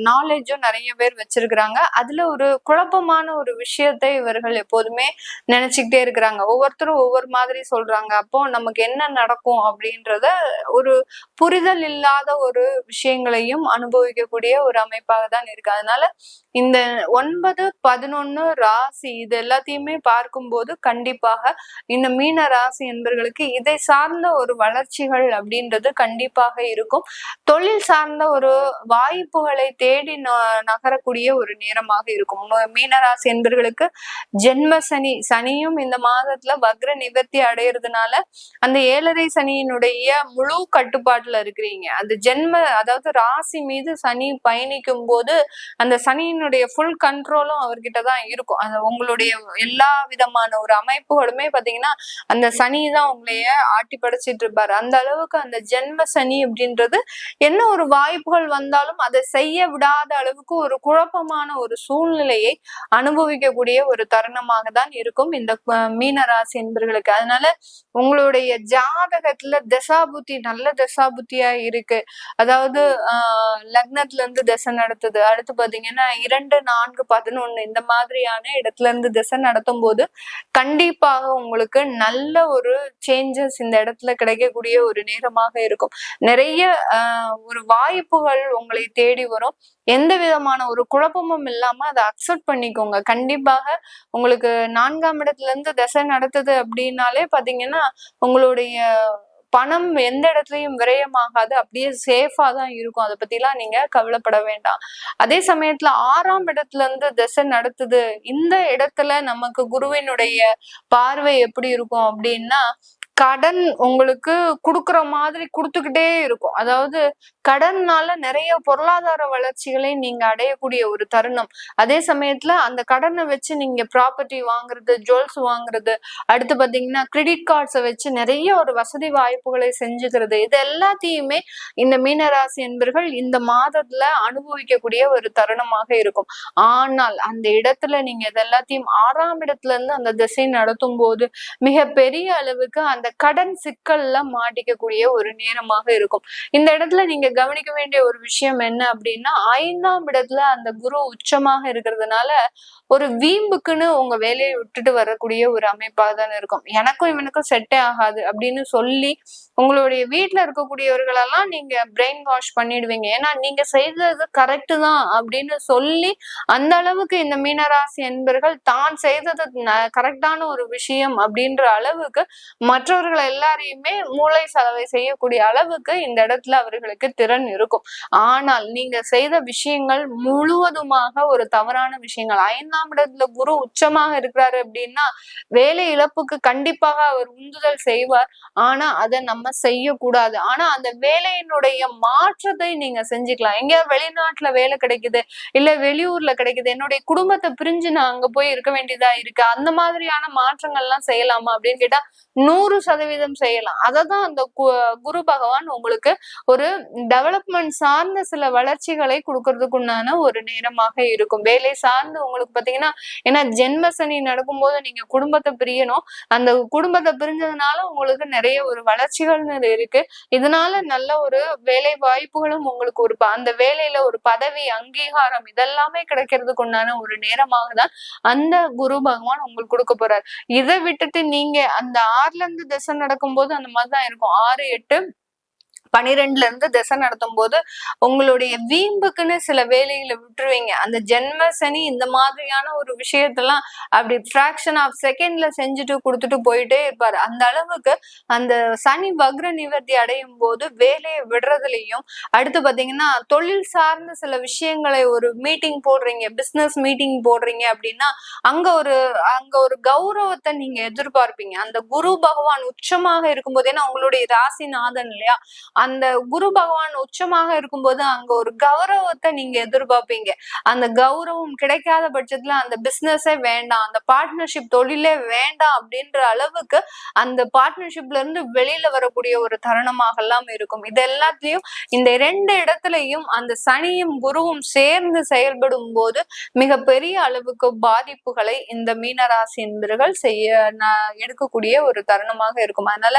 நாலேஜும் நிறைய பேர் வச்சிருக்கிறாங்க. அதுல ஒரு குழப்பமான ஒரு விஷயத்தை இவர்கள் எப்போதுமே நினைச்சுக்கிட்டே இருக்கிறாங்க. ஒவ்வொருத்தரும் ஒவ்வொரு மாதிரி சொல்றாங்க. அப்போ நமக்கு என்ன நடக்கும் அப்படின்றத ஒரு புரிதல் இல்லாத ஒரு விஷயங்களையும் அனுபவிக்கக்கூடிய ஒரு அமைப்பாக தான் இருக்கு. அதனால இந்த 9, 11 ராசி இது எல்லாத்தையுமே பார்க்கும்போது கண்டிப்பாக இந்த மீன ராசி என்பவர்களுக்கு இதை சார்ந்த ஒரு வளர்ச்சிகள் அப்படின்றது கண்டிப்பாக இருக்கும். தொழில் சார்ந்த ஒரு வாய்ப்புகளை தேடி நகரக்கூடிய ஒரு நேரமாக இருக்கும். மீனராசி என்பவர்களுக்கு ஜென்ம சனியும் இந்த மாதத்துல வக்ர நிவர்த்தி அடையிறதுனால அந்த 7.5 சனியினுடைய முழு கட்டுப்பாட்டுல இருக்கிறீங்க. அந்த அதாவது ராசி மீது சனி பயணிக்கும் போது அந்த சனியினுடைய ஃபுல் கண்ட்ரோலும் அவர்கிட்டதான் இருக்கும். அந்த உங்களுடைய எல்லா விதமான ஒரு அமைப்புகளுமே பாத்தீங்கன்னா அந்த சனி தான் உங்களைய ஆட்டி படைச்சிட்டு இருப்பாரு. அந்த அளவுக்கு அந்த ஜென்ம சனி அப்படின்றது என்ன ஒரு வாய்ப்புகள் வந்தாலும் அதை செய்ய விடாத அளவுக்கு ஒரு குழப்பமான ஒரு சூழ்நிலையை அனுபவிக்கக்கூடிய ஒரு தருணமாக தான் இருக்கும் இந்த மீன ராசி என்பவர்களுக்கு. அதனால உங்களுடைய ஜாதகத்துல தசாபுத்தி நல்ல தசாபுத்தியா இருக்கு. அதாவது லக்னத்துல இருந்து தசை நடத்துது. அடுத்து பாத்தீங்கன்னா 2, 4, 11 இந்த மாதிரியான இடத்துல இருந்து தசை நடத்தும் போது கண்டிப்பாக உங்களுக்கு நல்ல ஒரு சேஞ்சஸ் இந்த இடத்துல கிடைக்கக்கூடிய ஒரு நேரமாக இருக்கும். நிறைய ஒரு வாய்ப்புகள் உங்களை தேடி வரும். எந்த விதமான ஒரு குழப்பமும் இல்லாம அதை அக்செப்ட் பண்ணிக்கோங்க. கண்டிப்பாக உங்களுக்கு 4ஆம் இடத்துல இருந்து தசை நடத்துது அப்படின்னாலே பாத்தீங்கன்னா உங்களுடைய பணம் எந்த இடத்துலயும் விரயமாகாது, அப்படியே சேஃபா தான் இருக்கும். அதை பத்தி எல்லாம் நீங்க கவலைப்பட வேண்டாம். அதே சமயத்துல 6ஆம் இடத்துல இருந்து திசை நடத்துது. இந்த இடத்துல நமக்கு குருவினுடைய பார்வை எப்படி இருக்கும் அப்படின்னா கடன் உங்களுக்கு கொடுக்குற மாதிரி கொடுத்துக்கிட்டே இருக்கும். அதாவது கடன்னால நிறைய பொருளாதார வளர்ச்சிகளை நீங்க அடையக்கூடிய ஒரு தருணம். அதே சமயத்துல அந்த கடனை வச்சு நீங்க ப்ராப்பர்ட்டி வாங்குறது, ஜுவல்ஸ் வாங்குறது, அடுத்து பாத்தீங்கன்னா கிரெடிட் கார்ட்ஸை வச்சு நிறைய ஒரு வசதி வாய்ப்புகளை செஞ்சுக்கிறது, இது எல்லாத்தையுமே இந்த மீனராசி என்பர்கள் இந்த மாதத்துல அனுபவிக்கக்கூடிய ஒரு தருணமாக இருக்கும். ஆனால் அந்த இடத்துல நீங்க இது எல்லாத்தையும் 6ஆம் இடத்துல இருந்து அந்த திசை நடத்தும் போது மிக பெரிய அளவுக்கு அந்த கடன் சிக்கல்ல மாட்டிக்கக்கூடிய ஒரு நேரமாக இருக்கும். இந்த இடத்துல நீங்க கவனிக்க வேண்டிய ஒரு விஷயம் என்ன அப்படின்னா 5ஆம் இடத்துல அந்த குரு உச்சமாக இருக்கிறதுனால ஒரு வீம்புக்குன்னு உங்க வேலையை விட்டுட்டு வரக்கூடிய ஒரு அமைப்பாக தான் இருக்கும். எனக்கும் இவனுக்கும் செட்டே ஆகாது அப்படின்னு சொல்லி உங்களுடைய வீட்டுல இருக்கக்கூடியவர்களெல்லாம் நீங்க பிரெயின் வாஷ் பண்ணிடுவீங்க. ஏன்னா நீங்க செய்தது கரெக்டு தான் அப்படின்னு சொல்லி அந்த அளவுக்கு இந்த மீனராசி என்பர்கள் தான் செய்தது கரெக்டான ஒரு விஷயம் அப்படின்ற அளவுக்கு மற்றவர்களை எல்லாரையுமே மூளை சலவை செய்யக்கூடிய அளவுக்கு இந்த இடத்துல அவர்களுக்கு திறன் இருக்கும். ஆனால் நீங்க செய்த விஷயங்கள் முழுவதுமாக ஒரு தவறான விஷயங்கள். 5ஆம் இடத்துல குரு உச்சமாக இருக்கிறாரு அப்படின்னா வேலை இழப்புக்கு கண்டிப்பாக அவர் உந்துதல் செய்வார். ஆனா அதை நம்ம செய்யக்கூடாது. ஆனா அந்த வேலையினுடைய மாற்றத்தை நீங்க செஞ்சுக்கலாம். எங்கேயாவது வெளிநாட்டுல வேலை கிடைக்குது, இல்ல வெளியூர்ல கிடைக்குது, என்னுடைய குடும்பத்தை பிரிஞ்சு நான் அங்க போய் இருக்க வேண்டியதா இருக்கு, அந்த மாதிரியான மாற்றங்கள் எல்லாம் செய்யலாமா அப்படின்னு கேட்டா 100% செய்யலாம். அததான் அந்த குரு பகவான் உங்களுக்கு ஒரு டெவலப்மெண்ட் சார்ந்த சில வளர்ச்சிகளை கொடுக்கறதுக்குண்டான ஒரு நேரமாக இருக்கும். வேலை சார்ந்து உங்களுக்கு பாத்தீங்கன்னா, ஏன்னா ஜென்ம சனி நடக்கும்போது நீங்க குடும்பத்தை பிரியணும். அந்த குடும்பத்தை பிரிஞ்சதுனால உங்களுக்கு நிறைய ஒரு வளர்ச்சிகள்னு இருக்கு. இதனால நல்ல ஒரு வேலை வாய்ப்புகளும் உங்களுக்கு ஒரு அந்த வேலையில ஒரு பதவி, அங்கீகாரம் இதெல்லாமே கிடைக்கிறதுக்கு உண்டான ஒரு நேரமாக தான் அந்த குரு பகவான் உங்களுக்கு கொடுக்க போறாரு. இதை விட்டுட்டு நீங்க அந்த 6ல இருந்து திசை நடக்கும்போது அந்த மாதிரிதான் இருக்கும். 6, 8, 12ல இருந்து திசை நடத்தும் போது உங்களுடைய வீம்புக்குன்னு சில வேலைகளை விட்டுருவீங்க. அந்த ஜென்ம சனி இந்த மாதிரியான ஒரு விஷயத்தெல்லாம் அப்படி ஃபிராக்ஷன் ஆஃப் செகண்ட்ல செஞ்சுட்டு கொடுத்துட்டு போயிட்டே இருப்பாரு. அந்த அளவுக்கு அந்த சனி வக்ர நிவர்த்தி அடையும் போது வேலையை விடுறதுலயும், அடுத்து பாத்தீங்கன்னா தொழில் சார்ந்த சில விஷயங்களை ஒரு மீட்டிங் போடுறீங்க, பிசினஸ் மீட்டிங் போடுறீங்க அப்படின்னா அங்க ஒரு கௌரவத்தை நீங்க எதிர்பார்ப்பீங்க. அந்த குரு பகவான் உச்சமாக இருக்கும்போது, ஏன்னா உங்களுடைய ராசிநாதன் இல்லையா, அந்த குரு பகவான் உச்சமாக இருக்கும்போது அங்க ஒரு கௌரவத்தை நீங்க எதிர்பார்ப்பீங்க. அந்த கௌரவம் கிடைக்காத பட்சத்துல அந்த பிசினஸே வேண்டாம், அந்த பார்ட்னர்ஷிப் தொழிலே வேண்டாம் அப்படின்ற அளவுக்கு அந்த பார்ட்னர்ஷிப்ல இருந்து வெளியில வரக்கூடிய ஒரு தருணமாக எல்லாம் இருக்கும். இது எல்லாத்துலயும் இந்த 2 இடத்துலயும் அந்த சனியும் குருவும் சேர்ந்து செயல்படும் போது மிகப்பெரிய அளவுக்கு பாதிப்புகளை இந்த மீனராசி என்பவர்கள் எடுக்கக்கூடிய ஒரு தருணமாக இருக்கும். அதனால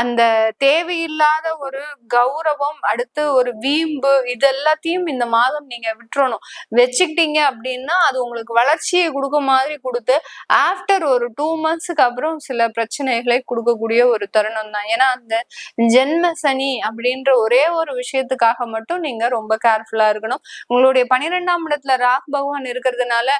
அந்த தேவையில்லாத ஒரு கௌரவம், அடுத்து ஒரு வீம்பு, இது எல்லாத்தையும் இந்த மாதம் நீங்க விட்டுறணும். வச்சுக்கிட்டீங்க அப்படின்னா அது உங்களுக்கு வளர்ச்சியை கொடுக்க மாதிரி கொடுத்து ஆஃப்டர் ஒரு 2 மந்த்ஸ்க்கு அப்புறம் சில பிரச்சனைகளை கொடுக்கக்கூடிய ஒரு தருணம் தான். ஏன்னா அந்த ஜென்ம சனி அப்படின்ற ஒரே ஒரு விஷயத்துக்காக மட்டும் நீங்க ரொம்ப கேர்ஃபுல்லா இருக்கணும். உங்களுடைய 12ஆம் இடத்துல ராகு பகவான் இருக்கிறதுனால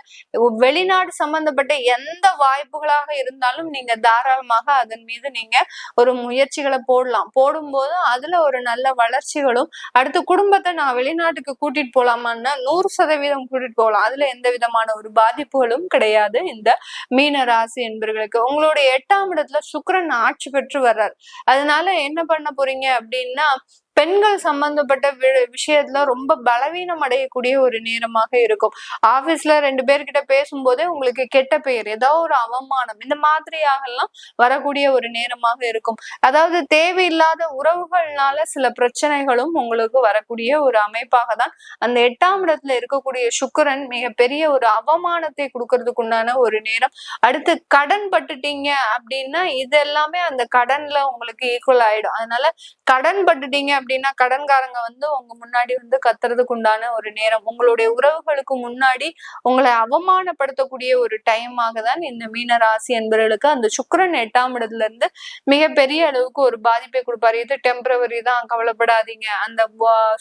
வெளிநாடு சம்பந்தப்பட்ட எந்த வாய்ப்புகளாக இருந்தாலும் நீங்க தாராளமாக அதன் மீது நீங்க ஒரு முயற்சிகளை போடும்போது அதுல ஒரு நல்ல வளர்ச்சிகளும், அடுத்து குடும்பத்தை நான் வெளிநாட்டுக்கு கூட்டிட்டு போலாமான்னா 100% கூட்டிட்டு போகலாம். அதுல எந்த விதமான ஒரு பாதிப்புகளும் கிடையாது இந்த மீன ராசி என்பவர்களுக்கு. உங்களுடைய 8ஆம் இடத்துல சுக்கிரன் ஆட்சி பெற்று வர்றார். அதனால என்ன பண்ண போறீங்க அப்படின்னா, பெண்கள் சம்பந்தப்பட்ட விஷயத்துல ரொம்ப பலவீனம் அடையக்கூடிய ஒரு நேரமாக இருக்கும். ஆபீஸ்ல 2 பேர்கிட்ட பேசும்போதே உங்களுக்கு கெட்ட பெயர், ஏதோ ஒரு அவமானம், இந்த மாதிரியாக எல்லாம் வரக்கூடிய ஒரு நேரமாக இருக்கும். அதாவது தேவையில்லாத உறவுகள்னால சில பிரச்சனைகளும் உங்களுக்கு வரக்கூடிய ஒரு அமைப்பாக தான் அந்த 8ஆம் இடத்துல இருக்கக்கூடிய சுக்கிரன் மிகப்பெரிய ஒரு அவமானத்தை கொடுக்கறதுக்கு உண்டான ஒரு நேரம். அடுத்து கடன் பட்டுட்டீங்க அப்படின்னா இது எல்லாமே அந்த கடன்ல உங்களுக்கு ஈக்குவல் ஆயிடும். அதனால கடன் பட்டுட்டீங்க அப்படின்னா கடன்காரங்க உங்க முன்னாடி கத்துறதுக்கு உண்டான ஒரு நேரம். உங்களுடைய உறவுகளுக்கு முன்னாடி உங்களை அவமானப்படுத்தக்கூடிய ஒரு டைமாக தான் இந்த மீன ராசி என்பவர்களுக்கு அந்த சுக்கிரன் 8ஆம் இடத்துல இருந்து மிகப்பெரிய அளவுக்கு ஒரு பாதிப்பை கொடுப்பாரு. இது டெம்பரவரி தான், கவலைப்படாதீங்க. அந்த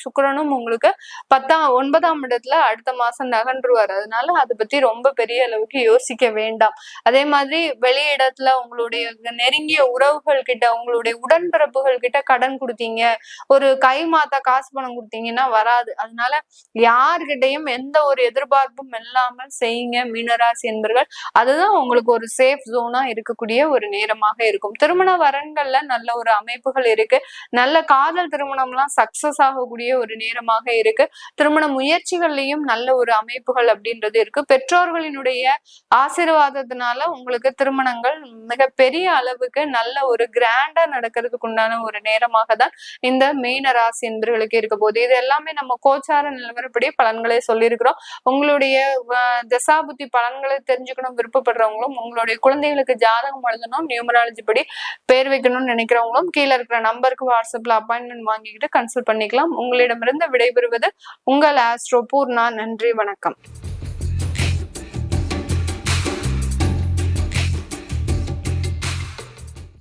சுக்கிரனும் உங்களுக்கு 9ஆம் இடத்துல அடுத்த மாசம் நகன்றுவார். அதனால அதை பத்தி ரொம்ப பெரிய அளவுக்கு யோசிக்க வேண்டாம். அதே மாதிரி வெளியிடத்துல உங்களுடைய நெருங்கிய உறவுகள் கிட்ட, உங்களுடைய உடன்பிறப்புகள் கிட்ட கடன் கொடுத்தீங்க, ஒரு கை மாத்தா காசு பணம் கொடுத்தீங்கன்னா வராது. அதனால யாருக்கிட்டையும் எந்த ஒரு எதிர்பார்ப்பும் இல்லாமல் செய்யுங்க மீனராசி என்பவர்கள். அதுதான் உங்களுக்கு ஒரு சேஃப் ஜோனா இருக்கக்கூடிய ஒரு நேரமாக இருக்கும். திருமண வரன்கள்ல நல்ல ஒரு அமைப்புகள் இருக்கு. நல்ல காதல் திருமணம் எல்லாம் சக்சஸ் ஆகக்கூடிய ஒரு நேரமாக இருக்கு. திருமண முயற்சிகள்லயும் நல்ல ஒரு அமைப்புகள் அப்படின்றது இருக்கு. பெற்றோர்களினுடைய ஆசீர்வாதத்தினால உங்களுக்கு திருமணங்கள் மிக பெரிய அளவுக்கு நல்ல ஒரு கிராண்டா நடக்கிறதுக்கு உண்டான ஒரு நேரமாக தான் இந்த மீன ராசி என்பவர்களுக்கு இருக்க போது. இது எல்லாமே நம்ம கோச்சார நிலவரப்படி பலன்களை சொல்லியிருக்கிறோம். உங்களுடைய தசாபுத்தி பலன்களை தெரிஞ்சுக்கணும் விருப்பப்படுறவங்களும், உங்களுடைய குழந்தைகளுக்கு ஜாதகம் எழுதணும், நியூமராலஜி படி பேர் வைக்கணும்னு நினைக்கிறவங்களும் கீழே இருக்கிற நம்பருக்கு வாட்ஸ்அப்ல அப்பாயின்மெண்ட் வாங்கிக்கிட்டு கன்சல்ட் பண்ணிக்கலாம். உங்களிடமிருந்து விடைபெறுவது உங்கள் ஆஸ்ட்ரோ பூர்ணா. நன்றி, வணக்கம்.